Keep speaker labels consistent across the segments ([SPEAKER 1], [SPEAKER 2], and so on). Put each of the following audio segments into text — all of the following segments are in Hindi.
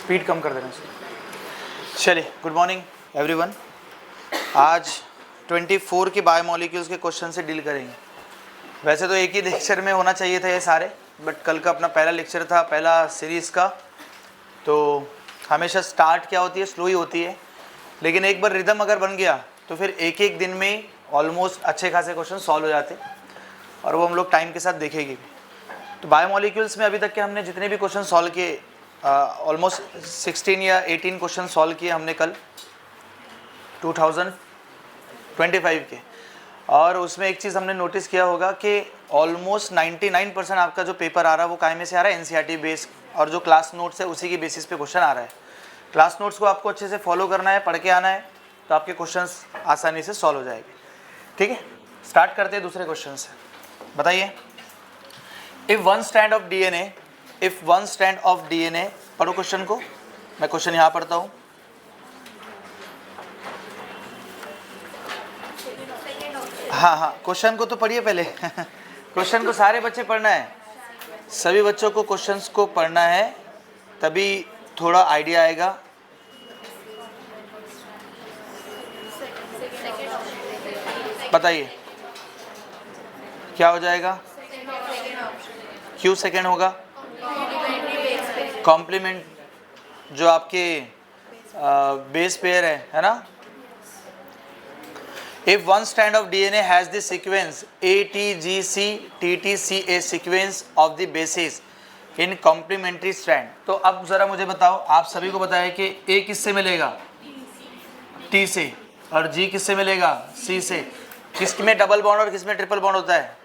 [SPEAKER 1] स्पीड कम कर देना। चलिए, गुड मॉर्निंग एवरीवन। आज 24 की बायोमोलिक्यूल्स के क्वेश्चन से डील करेंगे। वैसे तो एक ही लेक्चर में होना चाहिए था ये सारे, बट कल का अपना पहला लेक्चर था, पहला सीरीज़ का, तो हमेशा स्टार्ट क्या होती है, स्लो ही होती है, लेकिन एक बार रिदम अगर बन गया तो फिर एक एक दिन में ऑलमोस्ट अच्छे खासे क्वेश्चन सॉल्व हो जाते, और वो हम लोग टाइम के साथ देखेंगे भी। तो बायोमोलिक्यूल्स में अभी तक के हमने जितने भी क्वेश्चन सॉल्व किए, ऑलमोस्ट 16 या 18 क्वेश्चन सॉल्व किए हमने कल 2025 के। और उसमें एक चीज़ हमने नोटिस किया होगा कि ऑलमोस्ट 99% आपका जो पेपर आ रहा है वो काय में से आ रहा है, एनसीईआरटी बेस, और जो क्लास नोट्स है उसी की बेसिस पे क्वेश्चन आ रहा है। क्लास नोट्स को आपको अच्छे से फॉलो करना है, पढ़ के आना है, तो आपके क्वेश्चंस आसानी से सॉल्व हो जाएंगे। ठीक है, स्टार्ट करते हैं दूसरे क्वेश्चन से। बताइए, if one strand of DNA, पढ़ो क्वेश्चन को, मैं क्वेश्चन यहाँ पढ़ता हूँ। हाँ, क्वेश्चन को तो पढ़िए पहले क्वेश्चन को सारे बच्चे पढ़ना है, सभी बच्चों को क्वेश्चंस को पढ़ना है, तभी थोड़ा आइडिया आएगा। बताइए क्या हो जाएगा, क्यों सेकेंड होगा? कॉम्प्लीमेंट जो आपके बेस पेयर है ना। If one strand of DNA has the sequence ATGC TTCA sequence of the bases in complementary strand, तो अब ज़रा मुझे बताओ, आप सभी को बताया कि A किससे मिलेगा? T से, और G किससे मिलेगा? C से। किसमें डबल बॉन्ड और किसमें ट्रिपल बॉन्ड होता है?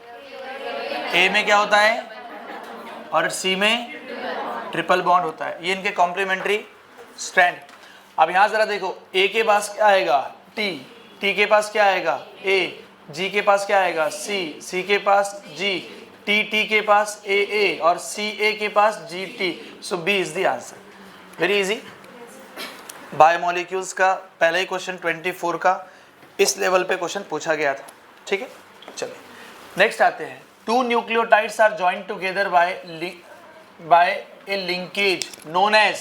[SPEAKER 1] A में क्या होता है और C में ट्रिपल बॉन्ड होता है। ये इनके कॉम्प्लीमेंट्री स्ट्रैंड। अब यहाँ ज़रा देखो, A के पास क्या आएगा? T के पास क्या आएगा? A, G के पास क्या आएगा? C के पास G, T के पास A और CA के पास GT। So B is the answer. Very easy. Biomolecules का पहला ही क्वेश्चन 24 का इस लेवल पे क्वेश्चन पूछा गया था। ठीक है, चलिए नेक्स्ट आते हैं। Two nucleotides are joined together by a linkage known as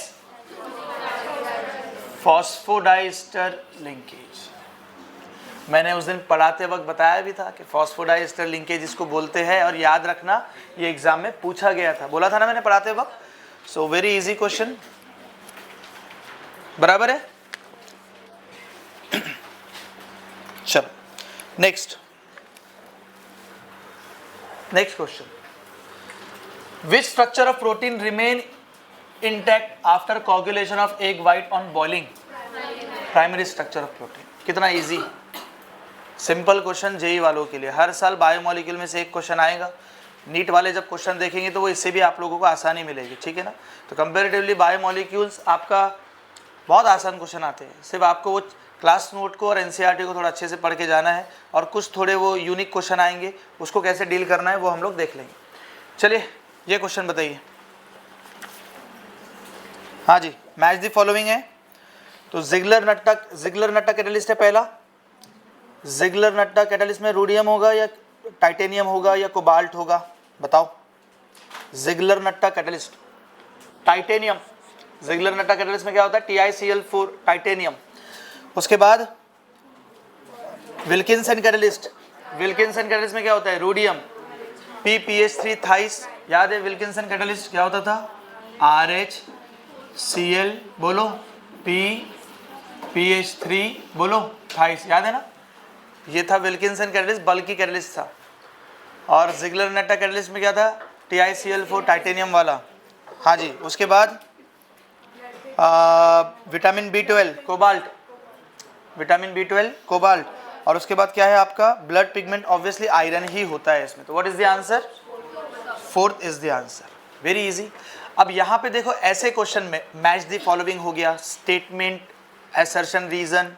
[SPEAKER 1] phosphodiester linkage. मैंने उस दिन पढ़ाते वक्त बताया भी था कि फॉस्फोडाइस्टर लिंकेज इसको बोलते हैं, और याद रखना ये एग्जाम में पूछा गया था, बोला था ना मैंने पढ़ाते वक्त। सो वेरी इजी क्वेश्चन, बराबर है। चलो next question. Which structure of protein remain intact after coagulation of egg white on boiling? Primary structure of protein. कितना इजी, सिंपल क्वेश्चन जेई वालों के लिए। हर साल बायोमोलिक्यूल में से एक क्वेश्चन आएगा। नीट वाले जब क्वेश्चन देखेंगे तो वो इससे भी आप लोगों को आसानी मिलेगी। ठीक है ना। तो कंपैरेटिवली बायोमोलिक्यूल्स आपका बहुत आसान क्वेश्चन आते हैं, सिर्फ आपको वो क्लास नोट को और एनसीईआरटी को थोड़ा अच्छे से पढ़ के जाना है, और कुछ थोड़े वो यूनिक क्वेश्चन आएंगे, उसको कैसे डील करना है वो हम लोग देख लेंगे। चलिए ये क्वेश्चन बताइए। हाँ जी, मैच द फॉलोइंग है। तो जिगलर नट्टा कैटलिस्ट है पहला। जिगलर नट्टा कैटलिस्ट में रोडियम होगा या टाइटेनियम होगा या कोबाल्ट होगा? बताओ। Ziegler Natta catalyst titanium. Ziegler Natta catalyst में क्या होता है? TiCl4 titanium. उसके बाद विल्किंसन कैटलिस्ट में क्या होता है? रोडियम। PPH3 thighs. याद है विल्किंसन कैटलिस्ट क्या होता था? RHCl बोलो, PPH3 बोलो, थाइस। याद है ना, ये था विल्किंसन कैटलिस्ट, बल्कि कैटलिस्ट था। और जिगलर नट्टा कैटलिस्ट में क्या था? TiCl4 टाइटेनियम वाला। हाँ जी। उसके बाद विटामिन B12 कोबाल्ट। और उसके बाद क्या है आपका? Blood pigment. ऑब्वियसली आयरन ही होता है इसमें, तो what is the answer? Fourth is the answer. Very easy. अब यहाँ पे देखो, ऐसे क्वेश्चन में मैच द फॉलोइंग हो गया, स्टेटमेंट, असर्शन, रीजन,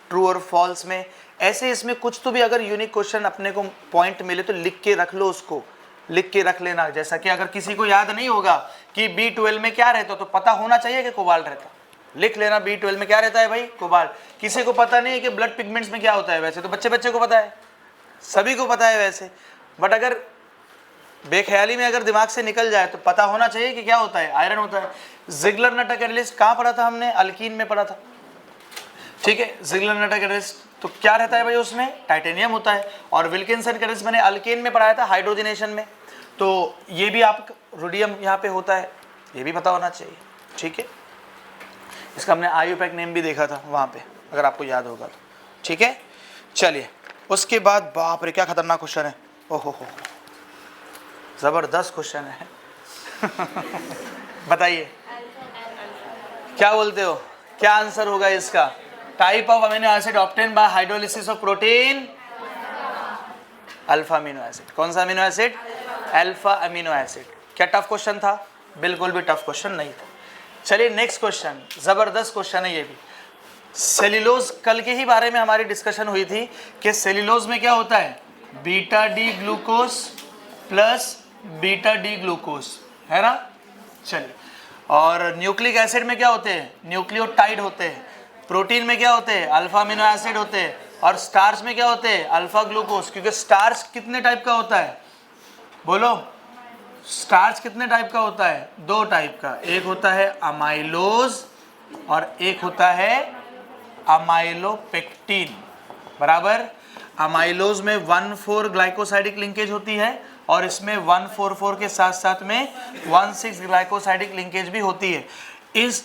[SPEAKER 1] ट्रू और फॉल्स में। ऐसे इसमें कुछ तो भी अगर यूनिक क्वेश्चन अपने को पॉइंट मिले तो लिख के रख लो, उसको लिख के रख लेना। जैसा कि अगर किसी को याद नहीं होगा कि B12 में क्या रहता, तो पता होना चाहिए कि कोबाल्ट रहता। लिख लेना B12 में क्या रहता है भाई? कोबाल्ट। किसी को पता नहीं है कि ब्लड पिगमेंट्स में क्या होता है। वैसे तो बच्चे को पता है, सभी को पता है वैसे, बट अगर बेख्याली में अगर दिमाग से निकल जाए तो पता होना चाहिए कि क्या होता है, आयरन होता है। जिगलर नटा कैटलिस्ट कहाँ पढ़ा था हमने, अल्कीन में पढ़ा था, ठीक है। जिगलर नटा कैटलिस्ट तो क्या रहता है भाई, उसमें टाइटेनियम होता है। और विल्किंसन कैटलिस्ट मैंने अल्केन में पढ़ाया था, हाइड्रोजनेशन में। तो ये भी आप रोडियम यहाँ पे होता है, ये भी पता होना चाहिए, ठीक है। इसका हमने आईयूपैक नेम भी देखा था वहाँ पे, अगर आपको याद होगा तो, ठीक है। चलिए उसके बाद, बाप रे क्या खतरनाक क्वेश्चन है, ओहो हो जबरदस्त क्वेश्चन है बताइए क्या बोलते हो, क्या आंसर होगा इसका। Type of amino acid obtain bye hydrolysis of protein, alpha amino acid. कौन सा amino acid, alpha amino acid. क्या टफ क्वेश्चन था, बिल्कुल भी टफ क्वेश्चन नहीं था। चलिए नेक्स्ट क्वेश्चन, जबरदस्त क्वेश्चन है ये भी। सेल्यूलोज, कल के ही बारे में हमारी डिस्कशन हुई थी कि सेल्यूलोज में क्या होता है, beta D glucose plus beta D glucose, है ना। चलिए, और न्यूक्लिक एसिड में क्या होते हैं, न्यूक्लियोटाइड होते हैं। प्रोटीन में क्या होते हैं, अल्फा अमीनो एसिड होते हैं। और स्टार्च में क्या होते हैं, अल्फा ग्लूकोज। क्योंकि स्टार्च कितने टाइप का होता है, बोलो, स्टार्च कितने टाइप का होता है, दो टाइप का। एक होता है अमाइलोज और एक होता है अमाइलोपेक्टिन, बराबर। अमाइलोज में 1,4 ग्लाइकोसाइडिक लिंकेज होती है और इसमें 1,4,4 के साथ साथ में 1,6 ग्लाइकोसाइडिक लिंकेज भी होती है।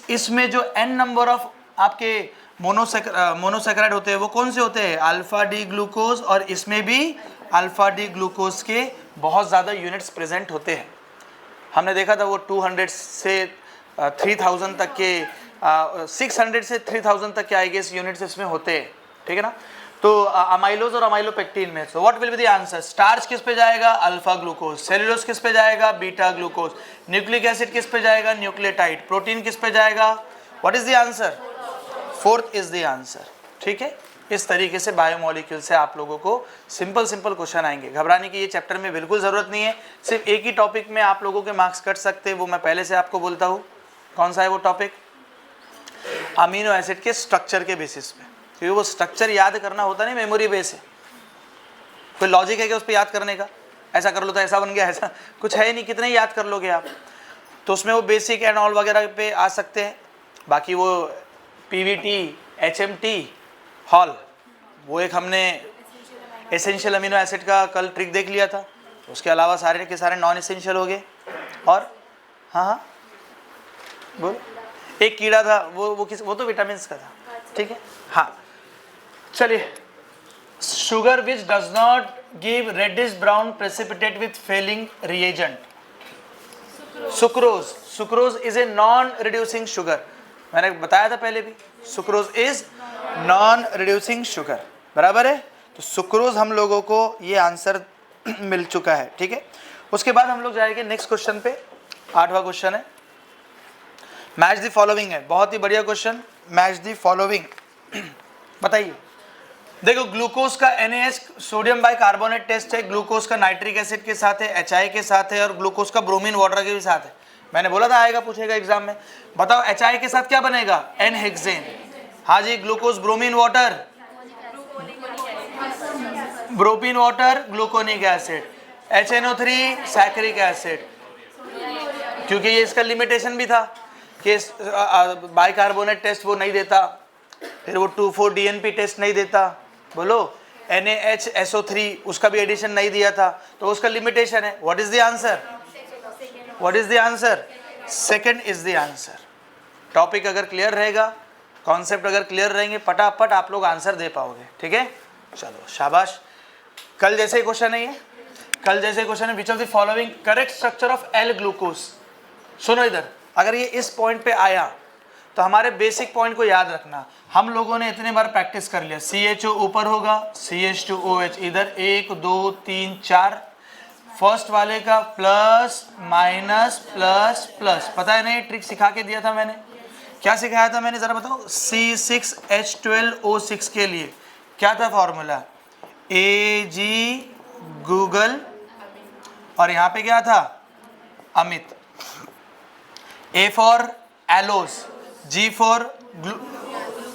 [SPEAKER 1] इसमें जो n नंबर ऑफ आपके मोनोसेक्राइड होते हैं वो कौन से होते हैं, अल्फा डी ग्लूकोज। और इसमें भी अल्फा डी ग्लूकोज के बहुत ज़्यादा यूनिट्स प्रेजेंट होते हैं। हमने देखा था वो 200 से 3000 तक के 600 से 3000 तक के आई गेस यूनिट्स इसमें होते हैं, ठीक है ना। तो अमाइलोज और अमाइलोपेक्टिन में, so what will be the answer. Starch किस पे जाएगा, अल्फा ग्लूकोज। सेल्यूलोज किस पे जाएगा, बीटा ग्लूकोज। न्यूक्लिक एसिड किस पे जाएगा, न्यूक्लियोटाइड। प्रोटीन किस पे जाएगा, what is the answer, fourth is the answer, ठीक है। इस तरीके से बायोमोलिक्यूल से आप लोगों को सिंपल क्वेश्चन आएंगे। घबराने की ये चैप्टर में बिल्कुल ज़रूरत नहीं है। सिर्फ एक ही टॉपिक में आप लोगों के मार्क्स कट सकते हैं, वो मैं पहले से आपको बोलता हूँ। कौन सा है वो टॉपिक, अमीनो एसिड के स्ट्रक्चर के बेसिस पे। क्योंकि वो स्ट्रक्चर याद करना होता नहीं मेमोरी बेस है, कोई लॉजिक है कि उस पर याद करने का, ऐसा कर लो तो ऐसा बन गया, ऐसा कुछ है नहीं, कितने याद कर लोगे आप। तो उसमें वो बेसिक एंड ऑल वगैरह पे आ सकते हैं। बाकी वो पीवीटी, एचएमटी, हॉल, वो एक हमने एसेंशियल अमीनो एसिड का कल ट्रिक देख लिया था। उसके अलावा सारे के सारे नॉन एसेंशियल हो गए। और हाँ बोल, एक कीड़ा था वो तो विटामिन का था, ठीक है। हाँ चलिए, sugar which does not give reddish brown precipitate with Fehling reagent, sucrose. Sucrose is a non reducing sugar, मैंने बताया था पहले भी, sucrose is non reducing sugar, बराबर है। तो सुक्रोज हम लोगों को ये आंसर मिल चुका है, ठीक है। उसके बाद हम लोग जाएंगे नेक्स्ट क्वेश्चन पे। 8वां क्वेश्चन है, मैच द फॉलोइंग है, बहुत ही बढ़िया क्वेश्चन, मैच द फॉलोइंग। बताइए, देखो ग्लूकोज का NaH सोडियम बाइकार्बोनेट टेस्ट है, ग्लूकोज का नाइट्रिक एसिड के साथ है, HI के साथ है, और ग्लूकोज का ब्रोमीन वाटर के भी साथ है। मैंने बोला था आएगा, पूछेगा एग्जाम में। बताओ HI के साथ क्या बनेगा, N-हेक्सेन। हाँ जी, glucose bromine water, bromine water, gluconic acid, HNO3 saccharic acid. क्योंकि ये इसका लिमिटेशन भी था कि बाइकार्बोनेट टेस्ट वो नहीं देता, फिर वो 2,4-DNP टेस्ट नहीं देता, बोलो NaHSO3 उसका भी एडिशन नहीं दिया था, तो उसका लिमिटेशन है। What is the answer, what is the answer, second is the answer. Topic अगर क्लियर रहेगा, कॉन्सेप्ट अगर क्लियर रहेंगे, फटाफट आप लोग आंसर दे पाओगे, ठीक है। चलो शाबाश। कल जैसे क्वेश्चन है ये, कल जैसे क्वेश्चन है, which of the following correct structure of L glucose. सुनो इधर, अगर ये इस पॉइंट पे आया तो हमारे बेसिक पॉइंट को याद रखना। हम लोगों ने इतने बार प्रैक्टिस कर लिया, CHO ऊपर होगा, CH2OH इधर, 1 2 3 4, फर्स्ट वाले का प्लस माइनस प्लस प्लस, पता है नहीं, ट्रिक सिखा के दिया था मैंने। क्या सिखाया था मैंने, जरा बताओ। C6H12O6 के लिए क्या था फॉर्मूला, AG गूगल, और यहाँ पे क्या था, Amit. A for allose, G for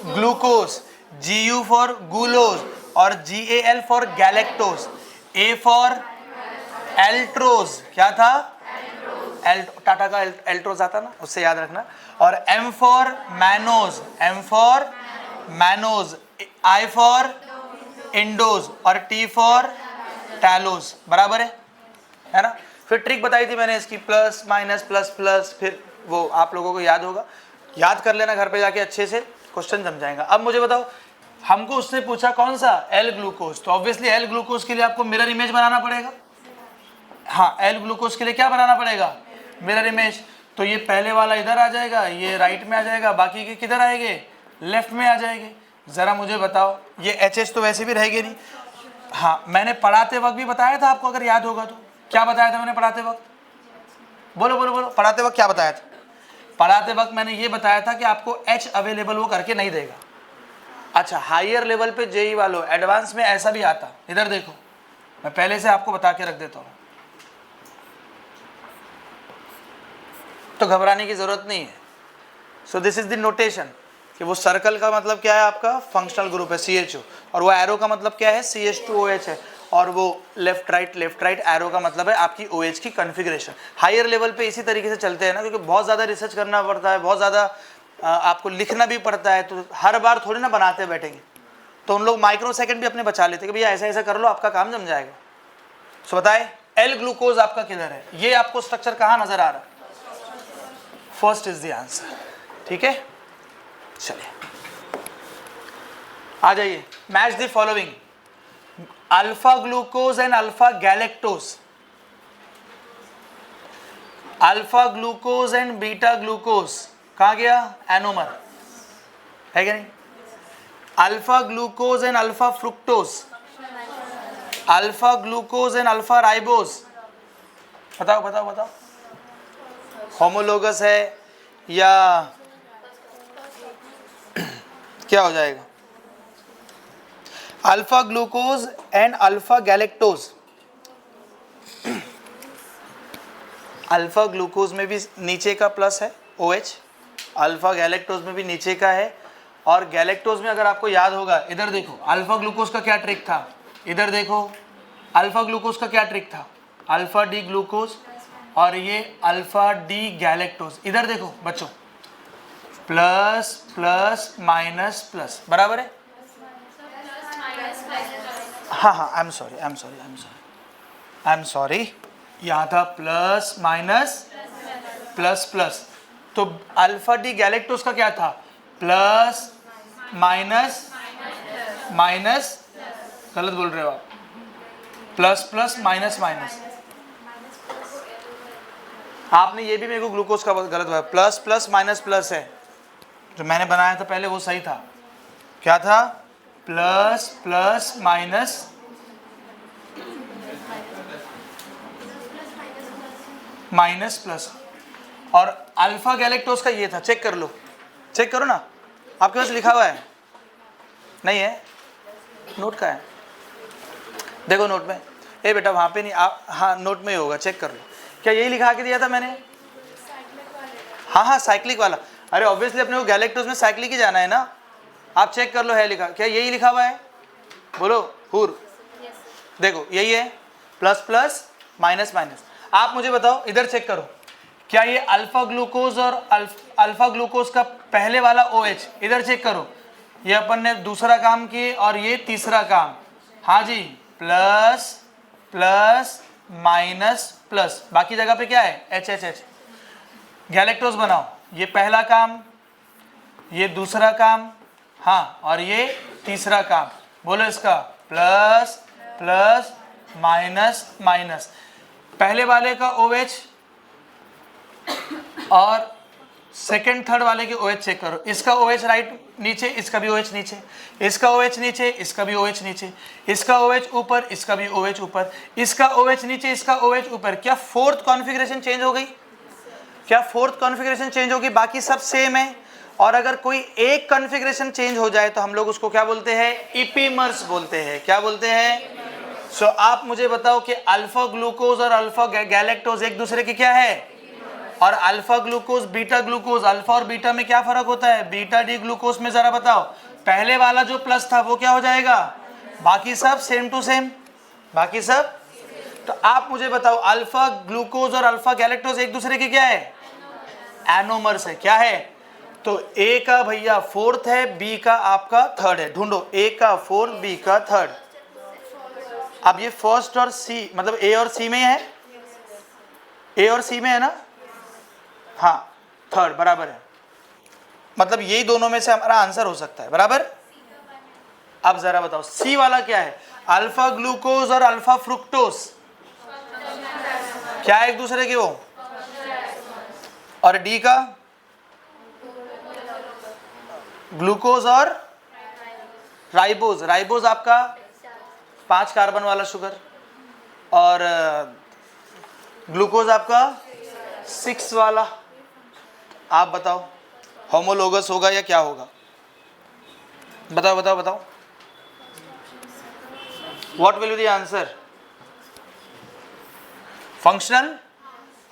[SPEAKER 1] glucose, GU for gulose, और GAL for galactose. A for altrose, क्या था? टाटा का एल्ट्रोज आता ना, उससे याद रखना। और M for mannose, M for mannose, I for indoors और T फॉर टैलोज, बराबर है ना? फिर ट्रिक बताई थी मैंने इसकी, प्लस माइनस प्लस प्लस, फिर वो आप लोगों को याद होगा, याद कर लेना घर पे जाके, अच्छे से क्वेश्चन समझाएगा। अब मुझे बताओ, हमको उसने पूछा कौन सा? एल ग्लूकोज, तो ऑब्वियसली एल ग्लूकोज के लिए आपको मिरर इमेज बनाना पड़ेगा। हाँ, एल ग्लूकोज के लिए क्या बनाना पड़ेगा? Mirror image. तो ये पहले वाला इधर आ जाएगा, ये राइट में आ जाएगा, बाकी के किधर आएंगे? लेफ्ट में आ जाएंगे। जरा मुझे बताओ, ये एच तो वैसे भी रहेंगे नहीं। हाँ, मैंने पढ़ाते वक्त भी बताया था आपको, अगर याद होगा तो। क्या बताया था मैंने पढ़ाते वक्त? बोलो बोलो बोलो, पढ़ाते वक्त क्या बताया था? पढ़ाते वक्त मैंने ये बताया था कि आपको एच अवेलेबल वो करके नहीं देगा। अच्छा, हायर लेवल पे जेई वालों, एडवांस में ऐसा भी आता, इधर देखो, मैं पहले से आपको बता के रख देता हूँ, तो घबराने की जरूरत नहीं है। सो दिस इज द नोटेशन कि वो सर्कल का मतलब क्या है? आपका फंक्शनल ग्रुप है CHO, और वो एरो का मतलब क्या है? CH2OH है। और वो लेफ्ट राइट एरो का मतलब है आपकी OH की कॉन्फ़िगरेशन। हायर लेवल पे इसी तरीके से चलते हैं ना, क्योंकि बहुत ज़्यादा रिसर्च करना पड़ता है, बहुत ज़्यादा आपको लिखना भी पड़ता है, तो हर बार थोड़ी ना बनाते बैठेंगे। तो उन लोग माइक्रो सेकेंड भी अपने बचा लेते कि भैया ऐसा ऐसा कर लो, आपका काम जम जाएगा। सो बताए, एल ग्लूकोज आपका किधर है? ये आपको स्ट्रक्चर कहाँ नजर आ रहा है? फर्स्ट इज द आंसर, ठीक है। चलिए आ जाइए, match the following, alpha glucose and alpha galactose, alpha glucose and beta glucose, कहाँ गया? एनोमर है क्या नहीं? Alpha glucose and alpha fructose, alpha glucose and alpha ribose, बताओ बताओ बताओ, होमोलोगस है या क्या हो जाएगा? Alpha glucose and alpha galactose, alpha glucose में भी नीचे का प्लस है OH, अल्फा गैलेक्टोज में भी नीचे का है। और गैलेक्टोज में अगर आपको याद होगा, इधर देखो, अल्फा ग्लूकोज का क्या ट्रिक था? इधर देखो, अल्फा ग्लूकोज का क्या ट्रिक था? अल्फा डी ग्लूकोज, और ये अल्फा डी गैलेक्टोज। इधर देखो बच्चों, प्लस प्लस माइनस प्लस, बराबर है? हाँ हाँ, आई एम सॉरी, यहाँ था प्लस माइनस प्लस प्लस, तो अल्फा डी गैलेक्टोज का क्या था? प्लस माइनस माइनस, गलत बोल रहे हो आप, प्लस प्लस माइनस माइनस। आपने ये भी मेरे को ग्लूकोज का गलत हुआ, प्लस प्लस माइनस प्लस है, जो मैंने बनाया था पहले वो सही था। क्या था? Plus plus minus minus plus. और अल्फा गैलेक्टोज का ये था, चेक कर लो, चेक करो ना, आपके पास लिखा हुआ है? नहीं है? नोट का है, देखो नोट में। ए बेटा वहाँ पे नहीं, आप हाँ नोट में ही होगा, चेक कर लो। क्या यही लिखा के दिया था मैंने? हाँ हाँ, साइक्लिक वाला। अरे ऑब्वियसली अपने को गैलेक्टोज में साइक्लिक ही जाना है ना, आप चेक कर लो, है लिखा? क्या यही लिखा हुआ है? बोलो हुर। देखो यही है, प्लस प्लस माइनस माइनस। आप मुझे बताओ, इधर चेक करो, क्या ये अल्फा ग्लूकोज और अल्फा ग्लूकोज का पहले वाला OH, इधर चेक करो, ये अपन ने दूसरा काम किए और ये तीसरा काम। हाँ जी, प्लस प्लस माइनस प्लस, बाकी जगह पे क्या है? HHH। गैलेक्टोज बनाओ, ये पहला काम, ये दूसरा काम, हाँ, और ये तीसरा काम। बोलो इसका, प्लस प्लस माइनस माइनस, पहले वाले का OH और सेकंड थर्ड वाले के OH चेक करो, इसका OH राइट नीचे, इसका भी OH नीचे, इसका OH नीचे, इसका भी OH नीचे, इसका OH ऊपर, इसका भी OH ऊपर, इसका OH नीचे, इसका OH ऊपर। क्या फोर्थ कॉन्फ़िगरेशन चेंज हो गई? क्या फोर्थ कॉन्फ़िगरेशन चेंज होगी? बाकी सब सेम है। और अगर कोई एक कॉन्फ़िगरेशन चेंज हो जाए तो हम लोग उसको क्या बोलते हैं? इपीमर्स बोलते हैं। क्या बोलते हैं? सो आप मुझे बताओ कि अल्फा ग्लूकोज और अल्फा गैलेक्टोज एक दूसरे के क्या है? और alpha glucose beta glucose, alpha और बीटा में क्या फर्क होता है? बीटा डी ग्लूकोज में जरा बताओ, पहले वाला जो प्लस था वो क्या हो जाएगा? बाकी सब सेम टू सेम, बाकी सब। तो आप मुझे बताओ अल्फा ग्लूकोज और अल्फा गैलेक्टोज एक दूसरे के क्या है, एनोमर्स है। क्या है, तो ए का भैया फोर्थ है, बी का आपका थर्ड है। ढूंढो, ए का फोर्थ, बी का थर्ड। अब ये फर्स्ट और सी मतलब ए और सी में है, ए और सी में है ना, हाँ थर्ड बराबर है, मतलब यही दोनों में से हमारा आंसर हो सकता है, बराबर। अब जरा बताओ सी वाला क्या है, अल्फा ग्लूकोज और अल्फा फ्रुक्टोज क्या है एक दूसरे के वो, और डी का ग्लूकोज और राइबोज, राइबोज आपका 5 कार्बन वाला शुगर, और ग्लूकोज आपका 6 वाला। आप बताओ होमोलोगस होगा या क्या होगा, बताओ बताओ बताओ, what will be the answer, functional.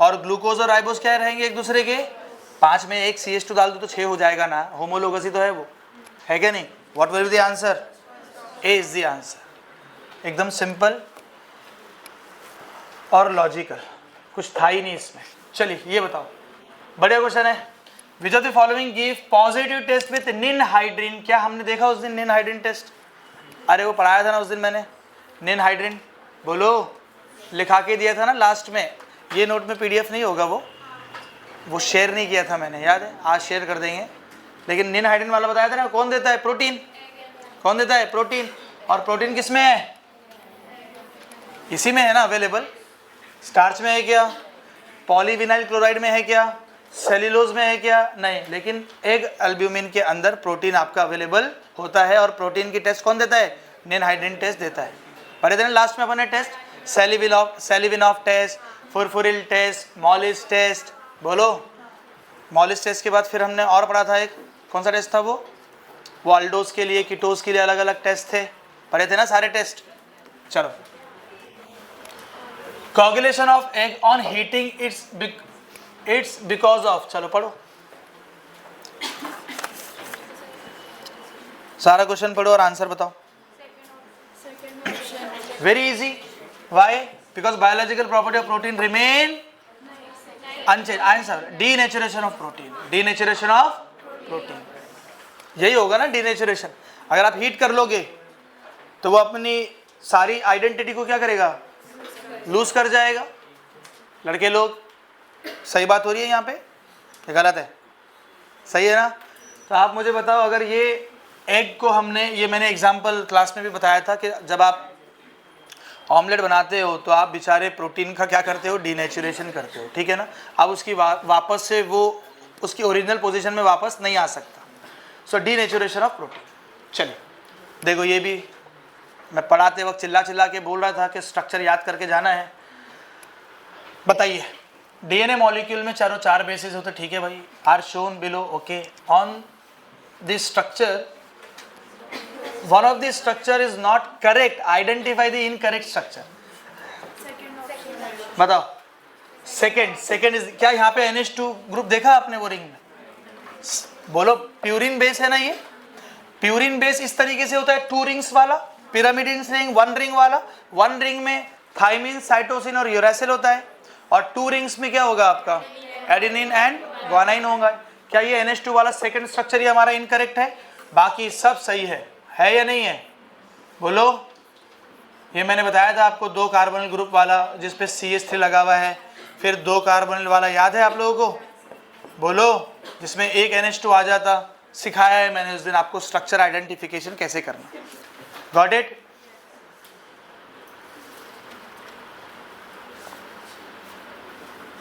[SPEAKER 1] और ग्लूकोज और राइबोज क्या रहेंगे एक दूसरे के, 5 में एक CH2 डाल दो तो 6 हो जाएगा ना, होमोलोगस ही तो है वो, है क्या नहीं। What will be the answer, A is the answer. एकदम सिंपल और लॉजिकल, कुछ था ही नहीं इसमें। चलिए ये बताओ, बढ़िया क्वेश्चन है। Which of the following give positive test with ninhydrin, क्या हमने देखा उस दिन निनहाइड्रीन टेस्ट, अरे वो पढ़ाया था ना उस दिन मैंने निनहाइड्रीन, बोलो, लिखा के दिया था ना लास्ट में, ये नोट में PDF नहीं होगा, वो शेयर नहीं किया था मैंने, याद है, आज शेयर कर देंगे। लेकिन निनहाइड्रीन वाला बताया था ना, कौन देता है, प्रोटीन, कौन देता है, प्रोटीन। और प्रोटीन किस में है, इसी में है ना अवेलेबल, स्टार्च में है क्या, पॉलीविनाइल क्लोराइड में है क्या, सेल्यूलोज में है क्या, नहीं, लेकिन एग एल्ब्यूमिन के अंदर प्रोटीन आपका अवेलेबल होता है। और प्रोटीन की टेस्ट कौन देता है, निनहाइड्रीन टेस्ट देता है। पढ़े थे ना लास्ट में अपने test, Seliwanoff test, furfural test, Molisch test, बोलो। मॉलिस टेस्ट के बाद फिर हमने और पढ़ा था एक, कौन सा टेस्ट था वो अल्डोज के लिए, कीटोज के लिए अलग अलग टेस्ट थे, पढ़े थे ना सारे टेस्ट। चलो, coagulation of egg on heating it's because of, चलो पढ़ो सारा क्वेश्चन पढ़ो और आंसर बताओ। Very easy, why, because biological property of protein remain unchange. Answer denaturation of protein, denaturation of protein, यही होगा ना डीनेचुरेशन। अगर आप हीट कर लोगे तो वो अपनी सारी आइडेंटिटी को क्या करेगा, लूज कर जाएगा। लड़के लोग, सही बात हो रही है यहाँ पे, ये गलत है, सही है ना। तो आप मुझे बताओ, अगर ये एग को हमने, ये मैंने एग्जाम्पल क्लास में भी बताया था कि जब आप ऑमलेट बनाते हो तो आप बेचारे प्रोटीन का क्या करते हो, डीनेचुरेशन करते हो, ठीक है ना। अब उसकी वापस से वो उसकी ओरिजिनल पोजीशन में वापस नहीं आ सकता, सो डीनेचुरेशन ऑफ प्रोटीन। चलिए देखो, ये भी मैं पढ़ाते वक्त चिल्ला चिल्ला के बोल रहा था कि स्ट्रक्चर याद करके जाना है। बताइए, DNA मॉलिक्यूल में चारों 4 बेसिस होते, ठीक है भाई, are shown below, okay. On this structure one of the structure is not correct, identify the incorrect structure। बताओ, सेकेंड इज क्या, यहाँ पे NH2 ग्रुप देखा आपने वो रिंग में, बोलो, प्यूरिन बेस है ना ये। प्यूरिन बेस इस तरीके से होता है, 2 रिंग्स वाला, पिरामिडिन रिंग 1 रिंग वाला। 1 रिंग में थाइमिन, साइटोसिन और यूरेसिल होता है, और 2 रिंग्स में क्या होगा आपका, एडेनिन एंड ग्वानाइन होगा। क्या ये NH2 वाला सेकेंड स्ट्रक्चर ये हमारा इनकरेक्ट है, बाकी सब सही है या नहीं है, बोलो। ये मैंने बताया था आपको 2 कार्बोनिल ग्रुप वाला जिसपे CH3 लगा हुआ है, फिर 2 कार्बोनिल वाला याद है आप लोगों को, बोलो, जिसमें एक NH2 आ जाता। सिखाया है मैंने उस दिन आपको स्ट्रक्चर आइडेंटिफिकेशन कैसे करना, गॉट इट।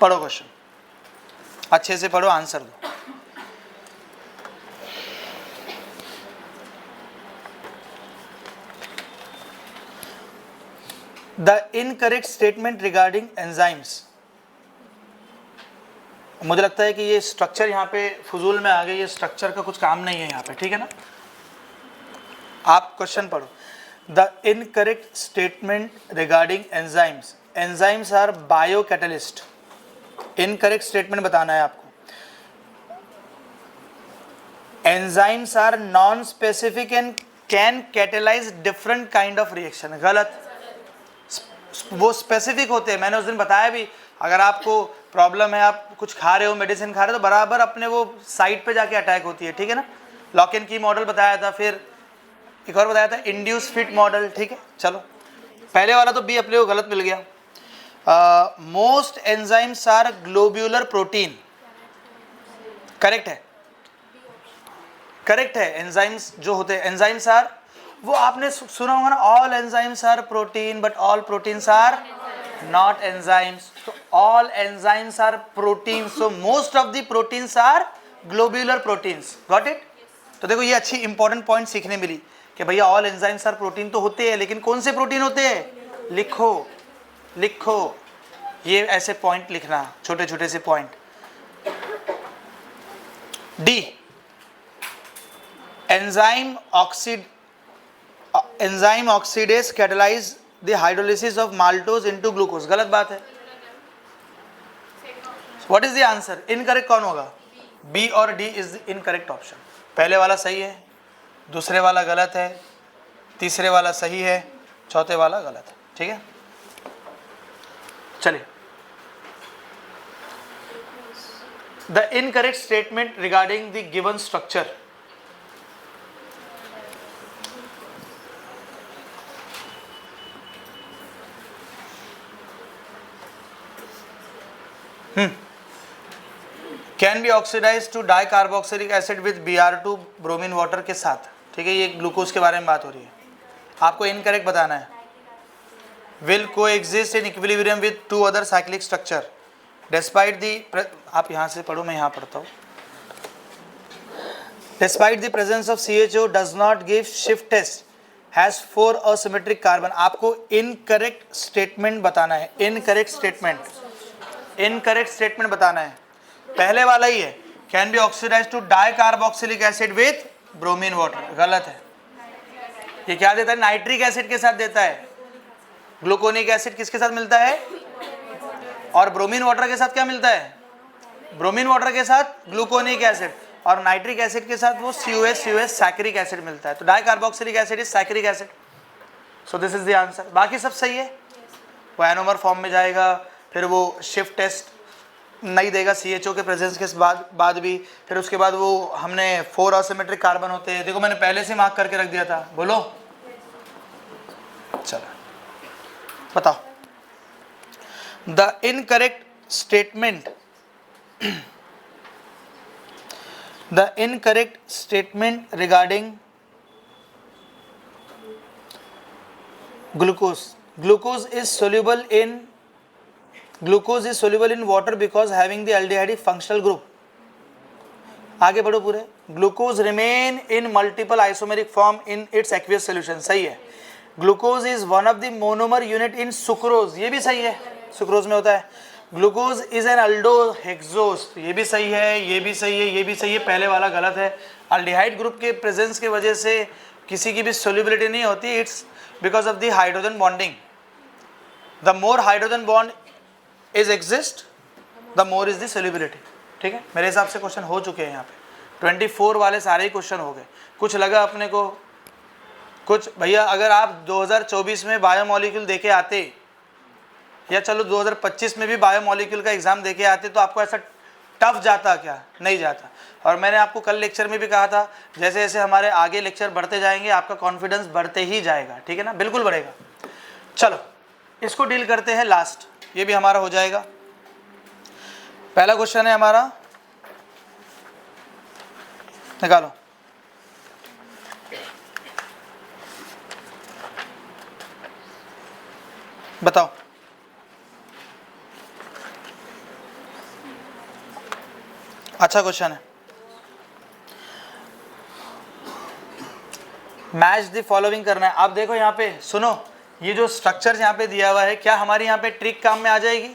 [SPEAKER 1] पढ़ो क्वेश्चन, अच्छे से पढ़ो, आंसर दो। The incorrect statement regarding enzymes, मुझे लगता है कि ये स्ट्रक्चर यहाँ पे फजूल में आ गई, ये स्ट्रक्चर का कुछ काम नहीं है यहाँ पे, ठीक है ना। आप क्वेश्चन पढ़ो। The incorrect statement regarding enzymes, enzymes are bio catalyst, incorrect statement बताना है आपको। Enzymes are non specific and can catalyse different kind of reaction, गलत। वो स्पेसिफिक होते हैं। मैंने उस दिन बताया भी, अगर आपको प्रॉब्लम है, आप कुछ खा रहे हो, मेडिसिन खा रहे हो, तो बराबर अपने वो साइट पे जाके अटैक होती है, ठीक है ना। लॉक एंड की मॉडल बताया था, फिर एक और बताया था इंड्यूस फिट मॉडल, ठीक है। चलो पहले वाला तो बी अपने को गलत मिल गया। Most enzymes are globular protein, correct है, करेक्ट है। एंजाइम्स जो होते हैं, एंजाइम्स आर, वो आपने सुना होगा ना, all enzymes are protein but all proteins are not enzymes. तो all enzymes are protein, so most of the proteins are globular proteins, got it. तो देखो ये अच्छी इंपॉर्टेंट पॉइंट सीखने मिली कि भैया ऑल एंजाइम्स आर प्रोटीन तो होते हैं, लेकिन कौन से प्रोटीन होते हैं, लिखो लिखो, ये ऐसे पॉइंट लिखना, छोटे छोटे से point. D, enzyme oxidase catalyse the hydrolysis of maltose into glucose, गलत बात है। What is the answer, incorrect कौन होगा, बी और D is the incorrect option. पहले वाला सही है, दूसरे वाला गलत है, तीसरे वाला सही है, चौथे वाला गलत है, ठीक है। चलिए, the incorrect statement regarding the given structure. Can be oxidise to dicarboxylic acid with Br2 bromine water के साथ, ठीक है। ये ग्लूकोज के बारे में बात हो रही है, आपको इनकरेक्ट बताना है। Will coexist in equilibrium with two other cyclic structure despite the, आप यहाँ से पढ़ो, मैं यहाँ पढ़ता हूँ। Despite the presence of CHO does not give शिफ्ट टेस्ट हैज 4 असिमेट्रिक कार्बन। आपको इनकरेक्ट स्टेटमेंट बताना है, इनकरेक्ट स्टेटमेंट, इनकरेक्ट स्टेटमेंट बताना है। पहले वाला ही है, can be oxidise to dicarboxylic acid with bromine water, गलत है। ये क्या देता है, नाइट्रिक एसिड के साथ देता है। ग्लूकोनिक एसिड किसके साथ मिलता है, और ब्रोमीन वाटर के साथ क्या मिलता है, ब्रोमीन वाटर के साथ ग्लूकोनिक एसिड, और नाइट्रिक एसिड के साथ वो COH सैकरिक एसिड मिलता है। तो dicarboxylic acid is saccharic acid, so this is the answer. बाकी सब सही है, वो एनोमर फॉर्म में जाएगा, फिर वो शिफ्ट टेस्ट नहीं देगा CHO के प्रेजेंस के बाद भी, फिर उसके बाद वो हमने 4 असिमेट्रिक कार्बन होते हैं, देखो मैंने पहले से मार्क करके रख दिया था, बोलो। चलो बताओ, the incorrect statement, the incorrect statement regarding glucose. Glucose is soluble in, glucose is soluble in water because having the aldehydic functional group. आगे बढ़ो पूरे। Glucose remain in multiple isomeric form in its aqueous solution, सही है। Glucose is one of the monomer unit in sucrose, ये भी सही है, सुक्रोज में होता है। ग्लूकोज इज एन अल्डोहेक्सोज, ये भी सही है, ये भी सही है, ये भी सही है। पहले वाला गलत है, अल्डिहाइड ग्रुप के प्रेजेंस की वजह से किसी की भी सोल्यूबिलिटी नहीं होती, it's because of the hydrogen bonding. The more hydrogen bond is exist the more is the solubility, ठीक है। मेरे हिसाब से क्वेश्चन हो चुके हैं यहाँ पे, 24 वाले सारे ही क्वेश्चन हो गए। कुछ लगा अपने को, कुछ भैया अगर आप 2024 में बायोमोलिक्यूल देके आते, या चलो 2025 में भी बायोमोलिक्यूल का एग्जाम देके आते, तो आपको ऐसा टफ जाता क्या, नहीं जाता। और मैंने आपको कल लेक्चर में भी कहा था, जैसे जैसे हमारे आगे लेक्चर बढ़ते जाएंगे आपका कॉन्फिडेंस बढ़ते ही जाएगा, ठीक है ना, बिल्कुल बढ़ेगा। चलो इसको डील करते हैं लास्ट, ये भी हमारा हो जाएगा। पहला क्वेश्चन है हमारा, निकालो। बताओ, अच्छा क्वेश्चन है। मैच द फॉलोइंग करना है। आप देखो यहाँ पे सुनो, ये जो स्ट्रक्चर यहाँ पे दिया हुआ है, क्या हमारी यहाँ पे ट्रिक काम में आ जाएगी,